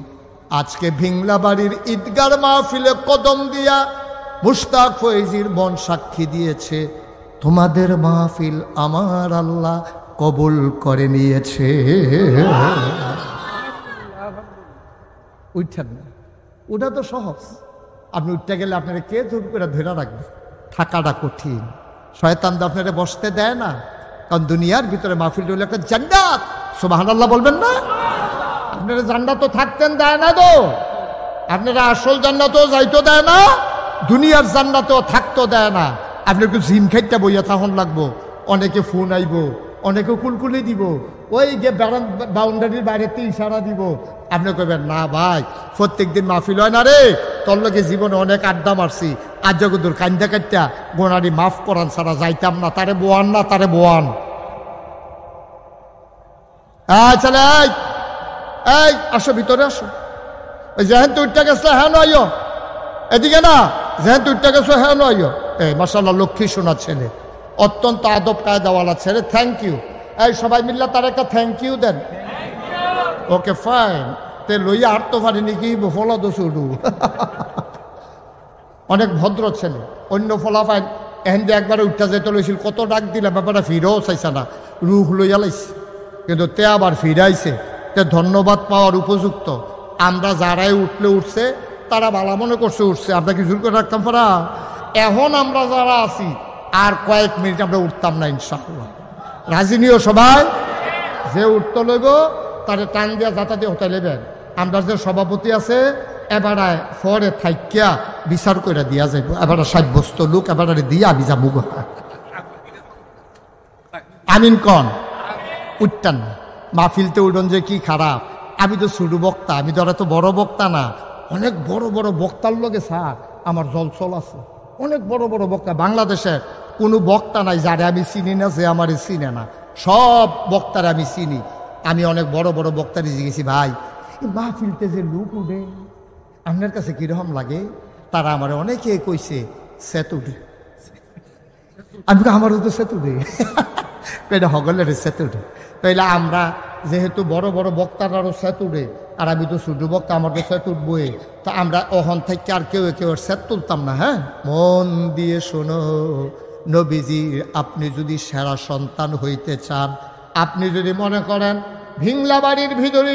আজকে ভিংলা বাড়ির ঈদগার মাহফিলে কদম দিয়া মুশতাক ফয়েজির মন সাক্ষী দিয়েছে, তোমাদের মাহফিল আমার আল্লাহ কবুল করে নিয়েছে। উঠছেন না, ওটা তো সহজ। আপনি উঠতে গেলে আপনারা কে জোর করে ধরে রাখবে? থাকাটা কঠিন। শয়তান তো আপনারা বসতে দেয় না, কারণ দুনিয়ার ভিতরে মাহফিলটা হলো একটা জান্নাত। সুবহানাল্লাহ বলবেন না? আপনারা জান্নাতও থাকতেন দেয় না তো, আপনারা আসল জান্নাতও যাইতো দেয় না, দুনিয়ার জান্নাতও থাকতো দেয় না। আপনি একটু জিম খাইতে বইয়া তখন লাগবো, অনেকে ফোন আইব, অনেকে কুলকুলি দিব, ওই যে বাউন্ডারির বাইরেতে ইশারা দিব। আপনি কইবেন না ভাই প্রত্যেক দিন মাহফিল হয় না রে, তোর লগে জীবনে অনেক আড্ডা মারছি, আজ জগদুর কান্দা কাটটা গোনারি মাফ করান ছাড়া যাইতাম না, তারে বোয়ান না, তারে বোয়ান। চলে এই আসো, ভিতরে আসো। ওই যেহেন তুই উঠতে গেছো হ্যাঁ নয়, এদিকে না, যেহেন তুই উঠতে গেছো হ্যাঁ নয়। এই মাশাআল্লাহ লক্ষ্মী শোনার ছেলে, অত্যন্ত আদব কায়দাওয়ালা ছেলে, থ্যাংক ইউ। এই সবাই মিল্লা তার একটা থ্যাংক ইউ দেন। ওকে ফাইন, তে লইয়া আর তো পারিনি কি ফলা দোষ উঠু। অনেক ভদ্র ছেলে, অন্য ফলা ফাইন এহেন দিয়ে একবারে উঠতে যেতে লইছিল, কত ডাক দিলে ব্যাপারটা ফিরেও চাইছে না, রুখ লইয়া লাইছে, কিন্তু তে আবার ফিরাইছে। তে ধন্যবাদ পাওয়ার উপযুক্ত। আমরা যারাই উঠলে উঠছে, তারা ভালো মনে করছে উঠছে, আমরা কি জোর করে রাখতাম পারা? এখন আমরা যারা আছি আর কয়েক মিনিট আমরা উঠতাম না ইনশাআল্লাহ। রাজি নিও সবাই, যে উঠতে লইব তারে টান দিয়া যাতা দিয়ে হতে লেবেন। আমরা যে সভাপতি আছে এবারে ফরে থাইকিয়া বিচার করে দিয়া যাইব, এবারে সাব্যস্ত লোক এবারে দিয়া আমি যাবো। আমিন কন উঠতান না, মাহফিলতে উঠন যে কি খারাপ। আমি তো ছোট বক্তা, আমি তো এত বড় বক্তা না। অনেক বড় বড় বক্তার লগে স্যার আমার জলচল আছে, অনেক বড় বড় বক্তা। বাংলাদেশের কোনো বক্তা নাই যারে আমি চিনি না, যে আমার চিনে না। সব বক্তারে আমি চিনি। আমি অনেক বড় বড় বক্তারে জিজ্ঞেসি, ভাই মাহফিলতে যে লোক উঠে আপনার কাছে কিরকম লাগে? তারা আমার অনেকে কইছে সেতুডে। আমি আমারও তো সেতুডে, এটা হগলের সেতুডে। তাইলে আমরা যেহেতু বড় বড় বক্তারারও সেতুডে, আর আমি তো ছোট বক্তা, আমার তো সেত উঠবই। তা আমরা ওখান থেকে আর কেউ সেত তুলতাম না। হ্যাঁ, মন দিয়ে শোনো, নবীজি আপনি যদি সেরা সন্তান হইতে চান, আপনি যদি মনে করেন ভিংলা বাড়ির ভিতরে,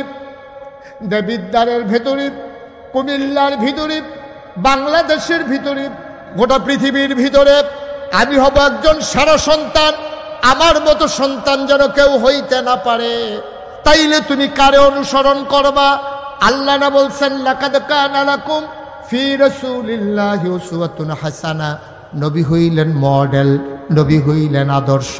দেবিদ্বারের ভেতরে, কুমিল্লার ভিতরে, বাংলাদেশের ভিতরে, গোটা পৃথিবীর ভিতরে আমি হব একজন সেরা সন্তান, আমার মতো সন্তান যেন কেউ হইতে না পারে, তাইলে তুমি কারে অনুসরণ করবা? আল্লাহ না বলছেন লাকাদ কানা লাকুম ফি রাসূলিল্লাহি উসওয়াতুন হাসানা। নবী হইলেন মডেল, নবী হইলেন আদর্শ,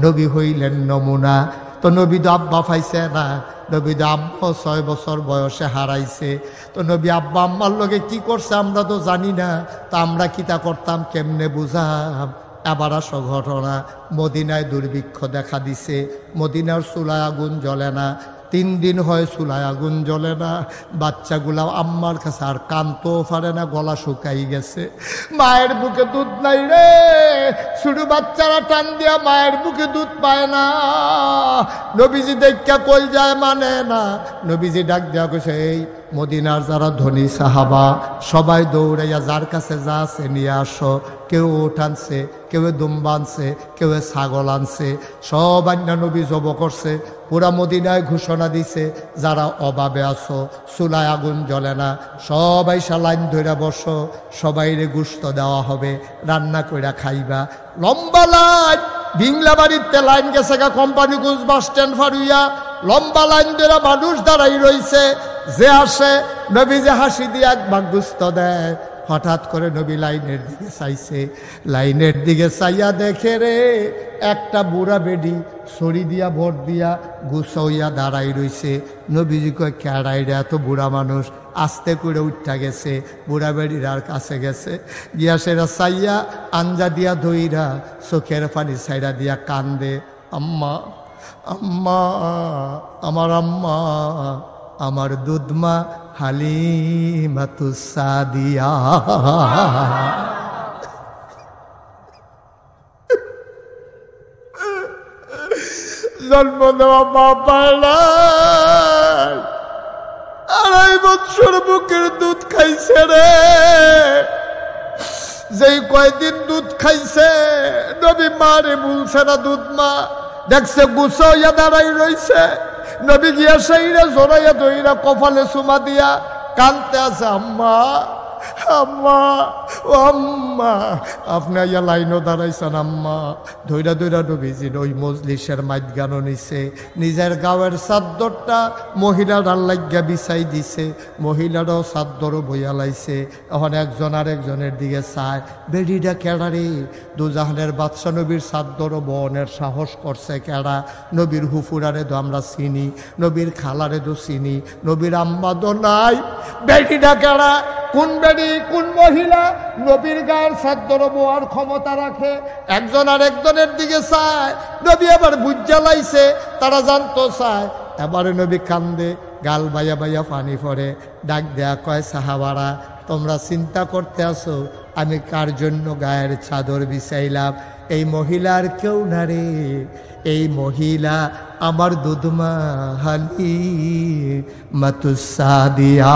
নবী হইলেন নমুনা। তো নবী তো আব্বা পাইছে না, নবী তো আব্বা 6 বছর বয়সে হারাইছে। তো নবী আব্বা আম্মার লগে কি করছে আমরা তো জানি না। তো আমরা কিতা করতাম, কেমনে বুঝাম? এবার আসো ঘটনা। মদিনায় দুর্ভিক্ষ দেখা দিছে, মদিনার চুলায় আগুন জ্বলে না, 3 দিন হয় চুলায় আগুন জ্বলে না। বাচ্চাগুলা আম্মার কাছে আর কানতেও পারে না, গলা শুকাই গেছে। মায়ের বুকে দুধ নাই রে, শুধু বাচ্চারা টান দিয়া মায়ের বুকে দুধ পায় না। নবীজি দেখা কই যায় মানে না। নবীজি ডাক দেওয়া কইছে, এই মদিনার যারা ধনী সাহাবা সবাই দৌড়াইয়া যার কাছে যা আছে নিয়ে আসো। কেউ উট আনছে, কেউ দুম্বা আনছে, কেউ ছাগল আনছে, সব আন্না নবী জব করছে। পুরা মদিনায় ঘোষণা দিছে, যারা অভাবে আসো, চুলায় আগুন জ্বলে না, সবাই লাইন ধরে বসো, সবাইরে গুস্ত দেওয়া হবে, রান্না করে খাইবা। লম্বা লাইন, ভিংলা বাড়িতে লাইন গেছে গা কোম্পানিগঞ্জ বাস স্ট্যান্ড ফারুইয়া, লম্বা লাইন ধরে মানুষ দাঁড়াই রইছে। যে আসে নবী যে হাসি দিয়ে এক ভাগ গুস্ত দেয়। হঠাৎ করে নবী লাইনের দিকে চাইছে, লাইনের দিকে চাইয়া দেখে রে একটা বুড়া বেডি ছড়ি দিয়া ভোট দিয়া গুছাইয়া দাঁড়াই রইছে। নবীজি কয় কেড়াই রে, এত বুড়া মানুষ? আস্তে করে উঠা গেছে, বুড়া বেডির আর কাছে গেছে, গিয়া সেরা চাইয়া আঞ্জা দিয়া ধইরা চোখের পানি ছাইরা দিয়া কান্দে, আম্মা আম্মা, আমার আম্মা, আমার দুধমা হালিমাতুস সাদিয়া। জন্ম দেওয়া মা পায় না, 2.5 বছর বুকের দুধ খাইছে রে। যেই কয়দিন দুধ খাইছে নবী মারে বলছে না দুধ মা, দেখছে গুছাইয়া দাঁড়াই রইছে। নবী গিয়া সেইরা জড়াইয়া ধইরা কপালে চুমা দিয়া কানতে আছে, আম্মা আম্মা ও আম্মা। আপনি ইয়া লাইনও দাঁড়াইছেন আম্মা। ধৈরা ধৈরা নবীজির ওই মজলিসের মাইদগানো নিছে, নিজের গাঁয়ের চাদরটা মহিলারার লাগিয়া বিছাই দিছে, মহিলারাও চাদরও বইয়া লাইছে। এখন একজন আর একজনের দিকে চায়, বেডিটা কেড়ারে? দুজাহানের বাদশা নবীর চাদরও বনের সাহস করছে কেড়া? নবীর হুফুরারে তো আমরা চিনি, নবীর খালারে তো চিনি, নবীর আম্মা তো নাই, বেডিটা কেড়া? কোন বেডি কোন মহিলা নবীর গায়ের চাদর বোয়ার ক্ষমতা রাখে? একজন আর একজনের দিকে চায়, নবী আবার বুঝা লাইছে, তারা জানতো চায়। এবারে নবী কান্দে, গাল বাইয়া বাইয়া পানি পড়ে, ডাক দেয়া কয়, সাহাবারা তোমরা চিন্তা করতে আসো আমি কার জন্য গায়ের চাদর বিছাইলাম? এই মহিলার কেউ না রে, এই মহিলা আমার দুধমা হালিমাতুস-সাদিয়া।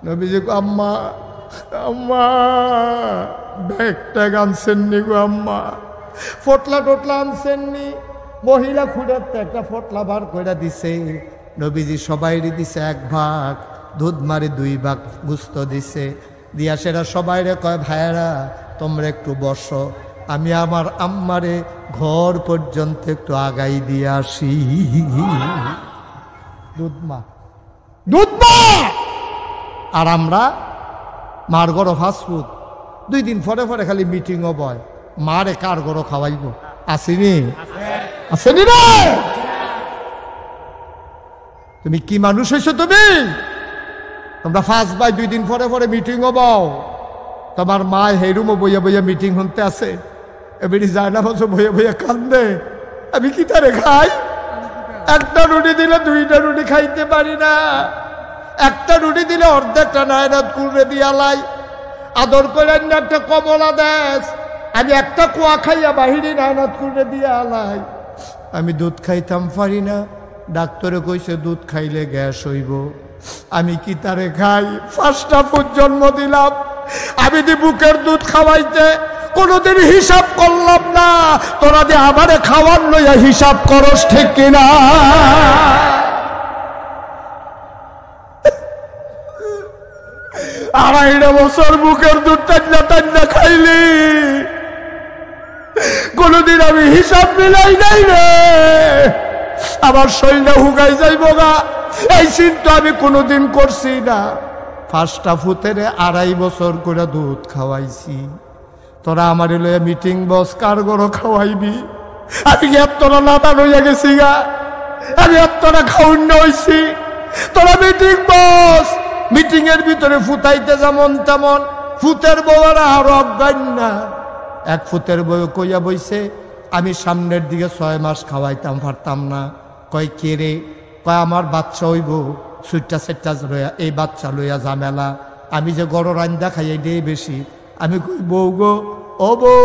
নবীজি আম্মা আম্মা ব্যাগটা আনছেননি গো আম্মা, ফটলা টটলা আনছেননি? মহিলা খুঁড়াতে একটা ফটলা বার করে দিছে। নবীজি সবাইরে দিছে এক ভাগ, দুধ মারি 2 ভাগ গুস্ত দিছে, দিয়া সেটা সবাইরে কয়, ভাইয়েরা তোমরা একটু বসো, আমি আমার আম্মারে ঘর পর্যন্ত একটু আগাই দিয়ে আসি। দুধমা দুধমা। আর আমরা মার গড় ফাস্টফুড, 2 দিন পরে পরে খালি মিটিংও বয়, মারে কার গড় খাওয়াইব? আসেনি? আসেনি রে? তুমি কি মানুষ হয়েছো? তোমরা ফার্স্ট বাই 2 দিন পরে পরে মিটিংও বও, তোমার মা হেরুমও বইয়া বইয়া মিটিং হতে আছে, এবারে যায় না বছর বইয়া বইয়া কান্দে, আমি কি তারে খাই? একটা রুটি দিলে 2টা রুটি খাইতে পারি না, একটা রুটি দিলে অর্ধেকটা নায়রাত করে দিয়া লাই, আদর করে একটা কমলা দেশ, আমি একটা কুয়া খাইয়া বাহিরে নায়রাত করে দিয়া লাই। আমি দুধ খাইতাম পারি না, ডাক্তারে কইছে দুধ খাইলে গ্যাস হইব, আমি কি তারে খাই? 5টা ফুট জন্ম দিলাম, আমি দি বুকের দুধ খাওয়াইতে কোনোদিন হিসাব করলাম না, তোরা যে আমারে খাওয়ার লইয়া হিসাব করস, ঠিক কিনা? 2.5 বছর বুকের দুধ টান্না টান্না খাইলি, কোনোদিন আমি হিসাব মিলাই নাই রে, আমার শরীরটা হুগাই যাইব গা, এই চিন্তা আমি কোনোদিন করছি না। 5টা ফুতের 2.5 বছর করে দুধ খাওয়াইছি, তোরা আমার লইয়া মিটিং বস, কার গড় খাওয়াইবি? আমি এতটা নাদান হইয়া গেছি গা, আমি এতটা খাউন্য হইছি, তোরা মিটিং বস, মিটিং এর ভিতরে ফুটাইতে যেমন তেমন, ফুতের বউরা আরো অজ্ঞান না। 1 ফুতের বউ কইয়া বইছে, আমি সামনের দিকে 6 মাস খাওয়াইতাম পারতাম না। কয় কে রে? কয় আমার বাচ্চা হইব, সুইটটা সেটটা লইয়া, এই বাচ্চা লইয়া ঝামেলা, আমি যে গড় রান্দা খাই এটাই বেশি। আমি কই বউ গো, ও বউ,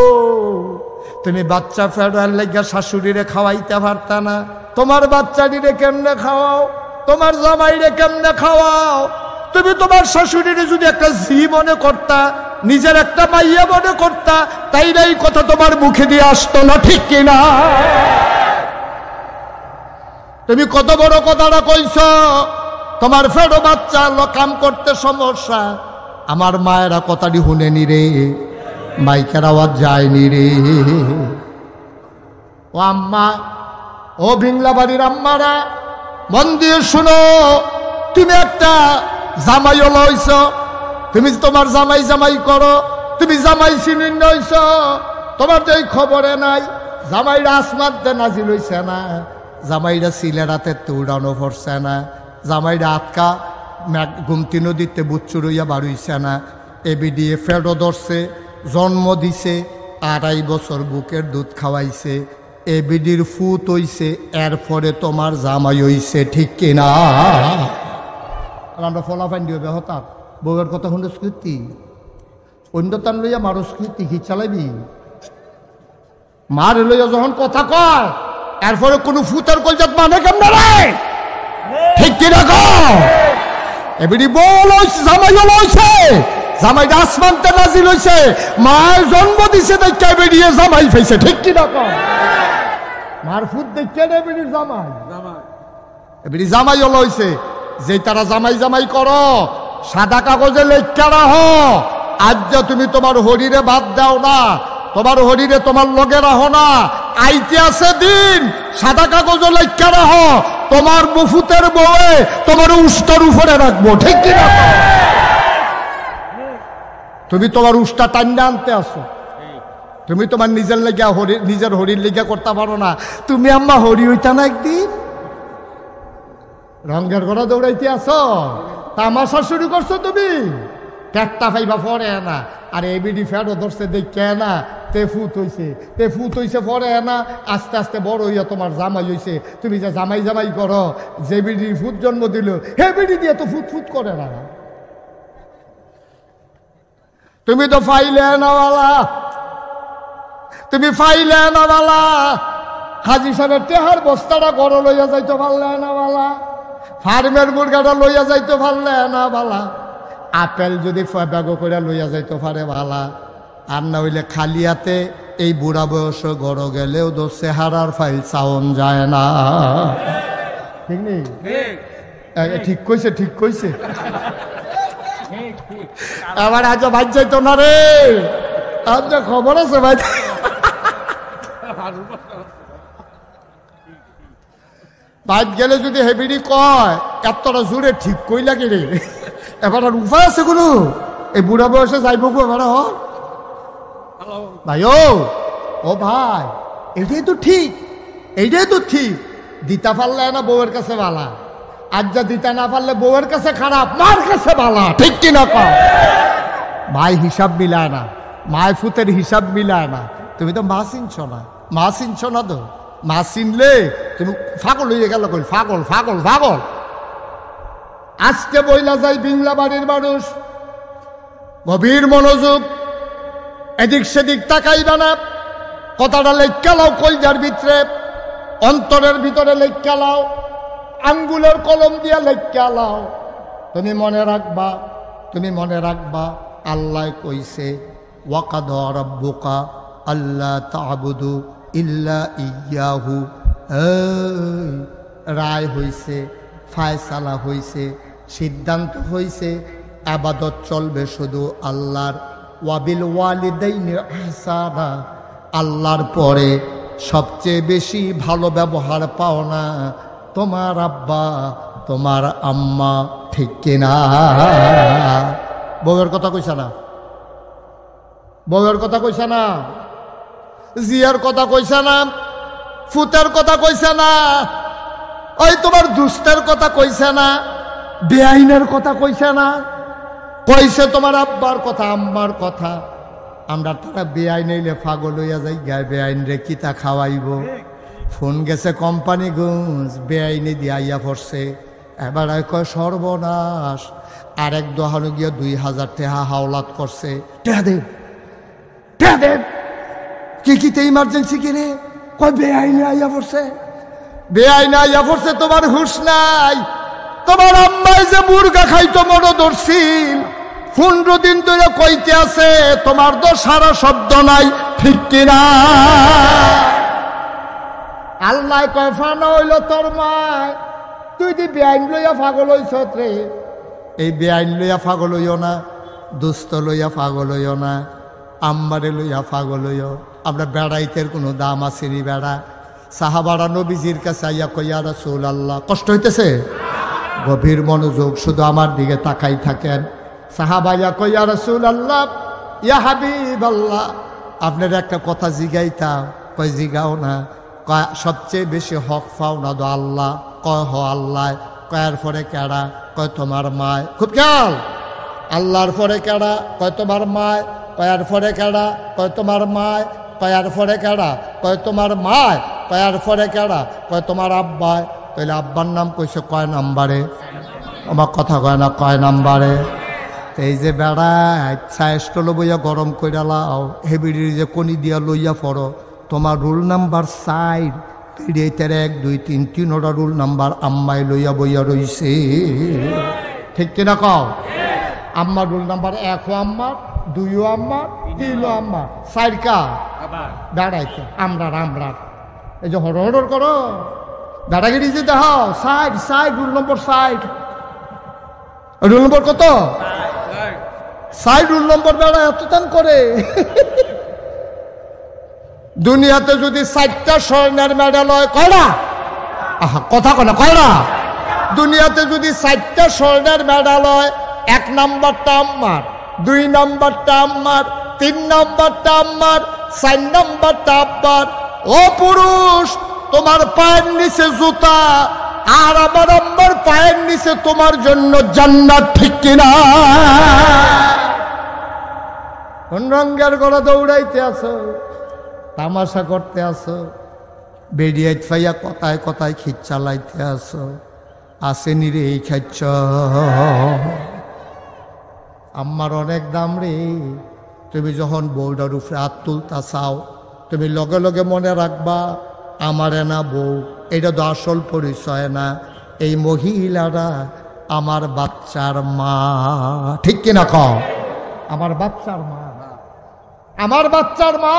তুমি বাচ্চা ফেরার লাগিয়া শাশুড়িরে খাওয়াইতে পারতা না, তোমার বাচ্চাটিরে কেমনে খাওয়াও, তোমার জামাইরে কেমনে খাওয়াও? তুমি তোমার শাশুড়িরে যদি একটা ঝি মনে করতা, নিজের একটা মাইয়া মনে করতা, তাইলে এই কথা তোমার মুখে দিয়ে আসতো না, ঠিক কিনা? তুমি কত বড় কথাটা কইছ, তোমার ফেরো বাচ্চা কাম করতে সমস্যা, আমার মায়েরা কথাটি শুনেনি রে, মাইকের আওয়াজ যায়নি রে। ও আম্মা, ও ভিংলা বাড়ির আম্মারা, মন দিয়ে শুনো, তুমি একটা জামাই হইছ, তুমি তোমার জামাই জামাই করো, তুমি জামাই চিনিন্ন হইছ, তোমার তো এই খবরে নাই, জামাইরা আসমানতে নাজিল হইছে না, জামাইরা সিলেরাতে উড়ানো পড়ছে না, জামাইরা আটকা গুমতি নদীতে বুচ্চুর হইয়া বাড়ুইছে না, এবিডিএ ফেরো ধরছে, জন্ম দিছে, 2.5 বছর বুকের দুধ খাওয়াইছে, এবিডির ফুত হইছে, এরপরে তোমার জামাই হইছে, ঠিক কিনা? আমরা ফলাফাইন দিবে হঠাৎ বউয়ের কথা শুনে স্কৃতি অন্য তার লইয়া মারো স্কৃতি কি চালাইবি? মার লইয়া যখন কথা কয়, এরপরে কোনো ফুতের কলজাত মানে কেমন রে, ঠিক কিনা? এবিডি বল হইছে, জামাই হইছে, জামাইটা আসমানতে নাজিল হইছে, মায়ের জন্ম দিছে দেখে বেরিয়ে জামাই ফেছে, ঠিক কিনা? মার ফুট দেখে এবিডির জামাই, এবিডি জামাই হইছে। যে তারা জামাই জামাই করো, সাদা কাগজে লেখা রাখো, আজ যে তুমি তোমার হরিরে বাদ দাও না, তোমার হরিরে তোমার লগে রাখো না, আইতে আছে দিন, সাদা কাগজে লেখা রাখো, তোমার মুফুতের বউয়ে তোমার উষ্টার উপরে রাখবো, ঠিক কিনা? তুমি তোমার উষ্টা টান্না আনতে আসো, তুমি তোমার নিজের লেগা নিজের হরির লেগা করতে পারো না, তুমি আম্মা হরি হইতা না একদিন? রঙের ঘোড়া দৌড়াইতে আসো, তামাশা শুরু করছো তুমি। পেটটা ফাইবা পরে না, আর এবিডি ফ্যাটও ধরছে দেখে না, তে ফুত হইছে পরে না, আস্তে আস্তে বড় হইয়া তোমার জামাই হইছে। তুমি যে জামাই জামাই করো, যে বিডি ফুট জন্ম দিল হে বিডি দিয়ে তো ফুট করে না। তুমি তো ফাইলে নাওয়ালা, তুমি ফাইলে নাওয়ালা। হাজি সাহেবের টেহার বস্তাটা ঘর লইয়া যাইতে পারলে না বালা, ফার্মের মুরগাটা লইয়া যাইতে পারলে না বালা, আপেল যদি ব্যাগ করে লইয়া যাইতে পারে বালা, আর না হইলে খালি হাতে এই বুড়া বয়স ঘর গেলেও তো চেহারার ফাইল চাওন যায় না। ঠিক নেই? ঠিক কইছে, ঠিক কইছে। আবার আজ ভাই যাইতো না রে, আজ খবর আছে ভাই। বাইক গেলে যদি হেবিডি কয় এতটা জোরে ঠিক কই লাগে রে, এবার আর উপায় আছে কোনো? এই বুড়া বয়সে যাইব গো এবার ভাই। ও ভাই, এইটাই তো ঠিক, এইটাই তো ঠিক। দিতা পারলে না বউয়ের কাছে বালা, আজ যা দিতা না পারলে বউয়ের কাছে খারাপ, মার কাছে বালা। ঠিক কিনা কও ভাই? হিসাব মিলায় না, মায় ফুতের হিসাব মিলায় না। তুমি তো মা চিনছ না, মা চিনছ না তো। মা চিনলে তুমি পাগল হয়ে গেল, কই পাগল পাগল পাগল। আজকে বইলা যাই বিংলা বাড়ির মানুষ, গভীর মনোযোগ, এদিক সেদিক তাকাইবা না। কথাটা লেখা লাও কলজার ভিতরে, অন্তরের ভিতরে লেখা লাও, আঙ্গুলের কলম দিয়া লেখা লাও। তুমি মনে রাখবা, তুমি মনে রাখবা আল্লাহ কইছে ওয়াকাদা রাব্বুকা আল্লা তা'বুদু ইল্লা ইয়াহু। রায় হইছে, ফায়সালা হইছে, সিদ্ধান্ত হইছে, ইবাদত চলবে শুধু আল্লাহর। ওয়াবিল ওয়ালিদাইনি ইহসানা, আল্লাহর পরে সবচেয়ে বেশি ভালো ব্যবহার পাও না তোমার আব্বা তোমার আম্মা। ঠিক কিনা? বউয়ের কথা কইছা না, বউয়ের কথা কইছা না, জিয়ার কথা কইছা না, ফুতের কথা কইছা না, ওই তোমার দুস্তের কথা কইছা না, বেআইনের কথা কইছা না, কইছে তোমার আব্বার কথা আম্মার কথা। আমরা তারা বেআইন হইলে পাগল হইয়া যাই, গায়ে বেআইন রে কিতা খাওয়াইব। ফোন গেছে কোম্পানিগঞ্জ, বেআইনি দিয়ে আইয়া পড়ছে। এবার কয় সর্বনাশ, আর এক দোহানো গিয়া 2000 টাকা হাওলাত করছে। টেহা দেব, টেহা দেব। কিতে ইমার্জেন্সি কিনে কয় বেআইনি আইয়া পড়ছে, বেআইনি আইয়া পড়ছে। তোমার হুশ নাই। তোমার আম্মাই যে মুরগা খাইতো মনে ধরছিল, 15 দিন ধরে কইতে আছে, তোমার তো সারা শব্দ নাই। ঠিক কিনা? আল্লাহ কয় ফানা হইল তোর মায়, তুই দি বেআইন লইয়া পাগল হইছ রে। এই বেআইন লইয়া পাগল হইও না, দুস্থ লইয়া পাগল হইও না, আম্মারে লইয়া পাগল হইও। আমরা বেড়াইতের কোনো দাম আছে নি? বেড়া সাহাবারা নবীজির কাছে আইয়া কইয়া রাসূলুল্লাহ, কষ্ট হইতেছে? গভীর মনোযোগ, শুধু আমার দিকে তাকাই থাকেন। সাহাবাইয়া কইয়া রাসূলুল্লাহ, ইয়া হাবিবাল্লাহ, আপনার একটা কথা জিগাইতাম। কয় জিগাও না। কয় সবচেয়ে বেশি হক পাও না তো আল্লাহ। কয় হ আল্লাহ। কয়ার পরে কেডা? কয় তোমার মায়। খুব খেয়াল। আল্লাহর পরে কেডা? কয় তোমার মায়। কয়ার পরে কেডা? কয় তোমার মায়। কয়ার পরে কেডা? কয় তোমার মায়। কয়ার পরে কেডা? কয় তোমার আব্বায়। তাহলে আব্বার নাম কইছে কয় নাম্বারে? আমার কথা কয় না, কয় নাম্বারে? এই যে বেড়ায় চায়েস্টল বইয়া গরম কইরা লাও, হেবিড়ির যে কনি দিয়া লইয়া পড়ো, তোমার রুল নাম্বার 4। এইটার 1 2 3 3টা রুল নাম্বার আম্মাই লইয়া বইয়া রইছে। ঠিক কিনা কও? আম্মার রুল নাম্বার 1 ও আম্মার, 2 ও আম্মার, 3 ও আম্মার, 4 কা বেড়াইছে আমরা। এই যে হড় করো বেড়াগিরি যে দেহ 60 রুল নম্বর 60। রুল নম্বর কত? 60 রুল নম্বর। বেড়া এত টান করে। দুনিয়াতে যদি 4টা স্বর্ণের মেডেল হয়, কয়টা? আহা কথা কয় না, কয়টা? দুনিয়াতে যদি 4টা স্বর্ণের মেডেল হয়, 1 নাম্বারটা আম্মার, 2 নাম্বারটা আম্মার, 3 নাম্বারটা আম্মার, 4 নাম্বারটা আব্বার। ও পুরুষ, তোমার পায়ের নিচে জুতা আর আমার আম্মার পায়ের নিচে তোমার জন্য জান্নাত, ঠিক কিনা? কোন রঙের গলা দৌড়াইতে আছো, তামাশা করতে আছো, বেরিয়ে ফাইয়া কথায় কথায় খিচ চালাইতে আছো, আসেনি রে এই খাচ্ছ। আম্মার অনেক দাম রে। তুমি যখন বউটার উপরে হাত তুলতা চাও, তুমি লগে লগে মনে রাখবা আমারে না বউ, এটা তো আসল পরিচয় না। এই মহিলারা আমার বাচ্চার মা, ঠিক কিনা কও? আমার বাচ্চার মা, আমার বাচ্চার মা।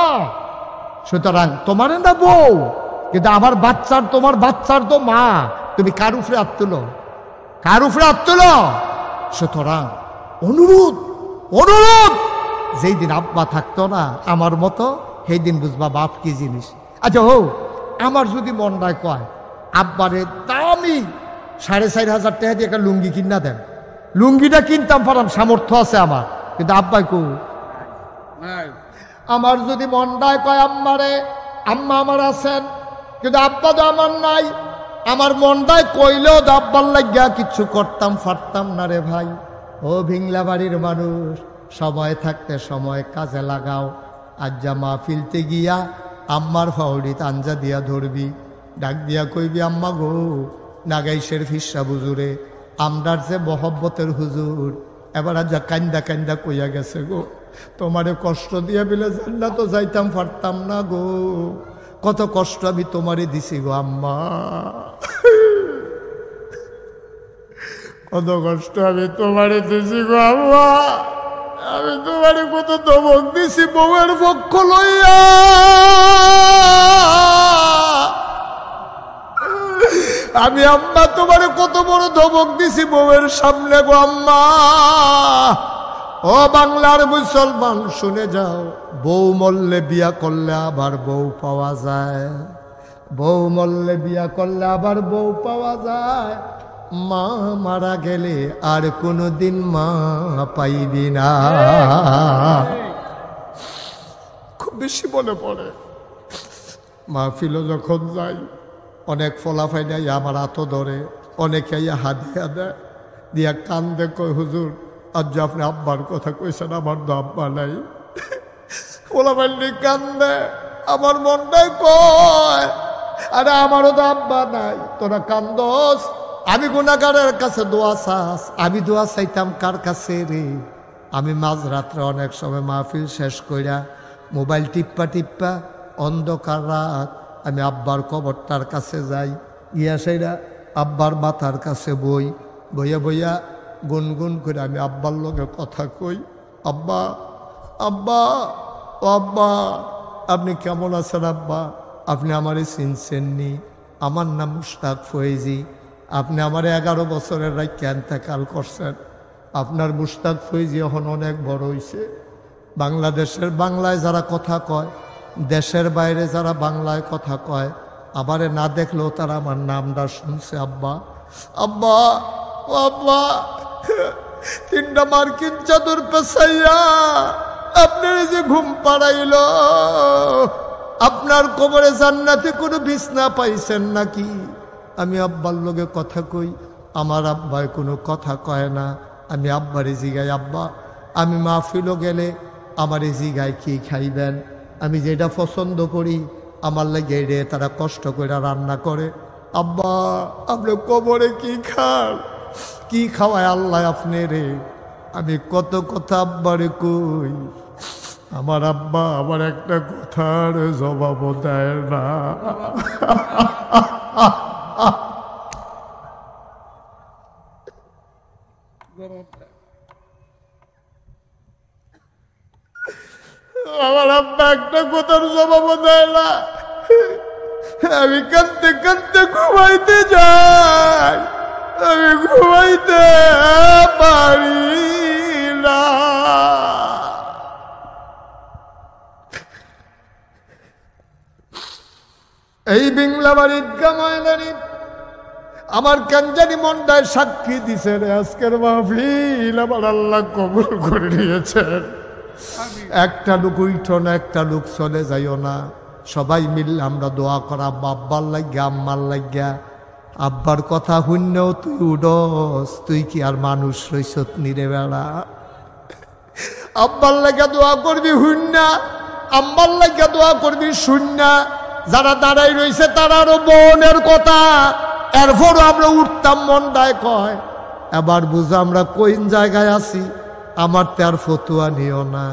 সুতরাং তোমারে না বউ, কিন্তু আমার বাচ্চার, তোমার বাচ্চার তো মা। তুমি কার উপরে হাত তুলো, কার উপরে হাত তুলো? সুতরাং অনুরোধ, অনুরোধ, যেই দিন আব্বা থাকতো না আমার মতো, সেই দিন বুঝবা বাপ কি জিনিস। আচ্ছা হো, আমার যদি মনটায় কয় আব্বারে দামি 4,500 টাকা দিয়ে একটা লুঙ্গি কিনা দেন, লুঙ্গিটা কিনতাম পারাম, সামর্থ্য আছে আমার, কিন্তু আব্বাই কো। আমার যদি মনটায় কয় আম্মারে, আম্মা আমার আছেন, কিন্তু আব্বা তো আমার নাই, আমার মনটায় কইলেও তো আব্বার লাগিয়া কিচ্ছু করতাম পারতাম না রে ভাই। ও ভিংলা বাড়ির মানুষ, সময় থাকতে সময় কাজে লাগাও। আজ যা মাহফিলতে গিয়া আম্মার ফাউড়ি তাঞ্জা দিয়া ধরবি, ডাক দিয়া কইবি আম্মা গো, নাগাইশের ফিসা বুজুরে আমরার যে মহব্বতের হুজুর এবার আজ যা কান্দা কান্দা কইয়া গেছে গো, তোমারে কষ্ট দিয়া বিলে জান্নাত তো যাইতাম পারতাম না গো, কত কষ্ট আমি তোমারে দিছি গো আম্মা, কত কষ্ট আমি তোমারে দিছি গো আম্মা, আমি তোমারে কত ধমক দিছি বউয়ের পক্ষ লইয়া, আমি আম্মা তোমারে কত বড় ধমক দিছি বউয়ের সামনে গো আম্মা। ও বাংলার মুসলমান শুনে যাও, বউ মরলে বিয়া করলে আবার বউ পাওয়া যায়, বউ মরলে বিয়া করলে আবার বউ পাওয়া যায়, মা মারা গেলে আর কোনোদিন মা পাইবি না। খুব বেশি মনে পড়ে মাহফিল যখন যাই, অনেক ফলাফাই নাই আমার হাতও ধরে, অনেকে হাদিয়া দেয়, দিয়া কান্দে কয় হুজুর আজ আপনি আব্বার কথা কইছেন, আমার তো আব্বা নাই। ফলাফাইনি কান্দে, আমার মনটাই কয় আরে আমারও তো আব্বা নাই, তোরা কান্দস, আমি গুনাহগারের কাছে দোয়া চাস, আমি দোয়া চাইতাম কার কাছে রে? আমি মাঝরাত্রে অনেক সময় মাহফিল শেষ কইরা মোবাইল টিপ্পা টিপ্পা অন্ধকার রাত আমি আব্বার কবরটার কাছে যাই, গিয়া সেইরা আব্বার মাথার কাছে বই, বইয়া বইয়া গুনগুন করে আমি আব্বার লগে কথা কই, আব্বা আব্বা ও আব্বা আপনি কেমন আছেন আব্বা? আপনি আমারে চিনছেননি? আমার নাম মুশতাক ফয়েজি, আপনি আমার 11 বছরের রাইকে ইন্তেকাল করছেন। আপনার মুশতাক ফয়েজি এখন অনেক বড় হয়েছে, বাংলাদেশের বাংলায় যারা কথা কয়, দেশের বাইরে যারা বাংলায় কথা কয়, আমারে না দেখলেও তারা আমার নামটা শুনছে আব্বা। আব্বা ও আব্বা, 3টা মার্কিন চাদর পেছাইয়া আপনার যে ঘুম পাড়াইল, আপনার কবরে জান্নাতে কোনো বিছনা পাইছেন নাকি? আমি আব্বার লগে কথা কই, আমার আব্বাই কোনো কথা কয় না। আমি আব্বারে জিগাই আব্বা আমি মাহফিলও গেলে আমার এই জিগায় কি খাইবেন? আমি যেটা পছন্দ করি আমার লাগে রে তারা কষ্ট করে রান্না করে। আব্বা আপনি কবরে কি খান, কি খাওয়ায় আল্লাহ আপনি রে? আমি কত কথা আব্বারে কই, আমার আব্বা আমার একটা কথার জবাব দেয় না। আমার আব্বা একটা কথার জবাব দেয় না। আমি কাঁদতে কাঁদতে ঘুমাইতে যাই, আমি ঘুমাইতে পারি না। এই বিংলাবাড়ি ঈদগাহ ময়দানে আমার কেনজানি মনটায় সাক্ষী দিছে রে, আজকের মাহফিল আমার আল্লাহ কবুল করে নিয়েছেন। একটা লোক উঠো না, একটা লোক চলে যাইও না, সবাই মিললে আমরা দোয়া করা, আব্বার লাগিয়া আম্মার লাগিয়া আব্বার কথা শুনলেও তুই উডস, তুই কি আর মানুষ রইছত নিরে বেড়া? আব্বার লেগে দোয়া করবি হুন্না, আম্মার লেগে দোয়া করবি শুননা। যারা দাঁড়াই রয়েছে তারারও বোনের কথা, এরপরও আমরা উঠতাম মন দায় কয়। এবার বুঝো আমরা কোন জায়গায় আছি, আমার তো আর ফতুয়া নিও না।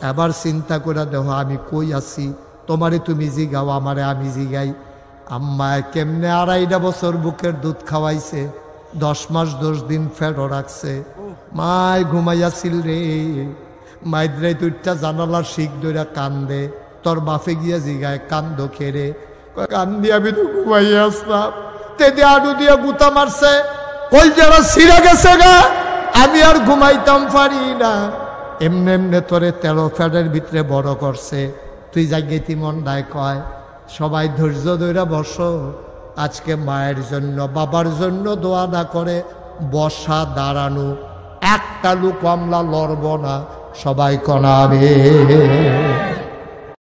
এবার চিন্তা করে দেখো আমি কই আছি, তোমারে তুমি জিগাও, আমারে আমি জিগাই। আম্মায় কেমনে 2.5 বছর বুকের দুধ খাওয়াইছে, 10 মাস 10 দিন ফেরো রাখছে। মায় ঘুমাইয়াছিল রে, মাইদ্রে দুইটা জানালার শিখ ধরে কান্দে। তোর বাপে গিয়া জিগায় কান্দ খেরে, কান্দি আমি তো ঘুমাইয়া আসলাম, তেদে আডু দিয়ে গুতা মারছে, কই যারা ছিঁড়ে গেছে গা, আমি আর ঘুমাইতাম পারি না। এমনে এমনে তোরে 13 ফ্যাটের ভিতরে বড় করছে, তুই জায়গায় মন দায় কয়। সবাই ধৈর্য ধরে বসো। আজকে মায়ের জন্য বাবার জন্য দোয়া না করে বসা দাঁড়ানো একটা লোক আমরা লড়ব না, সবাই কনাবে।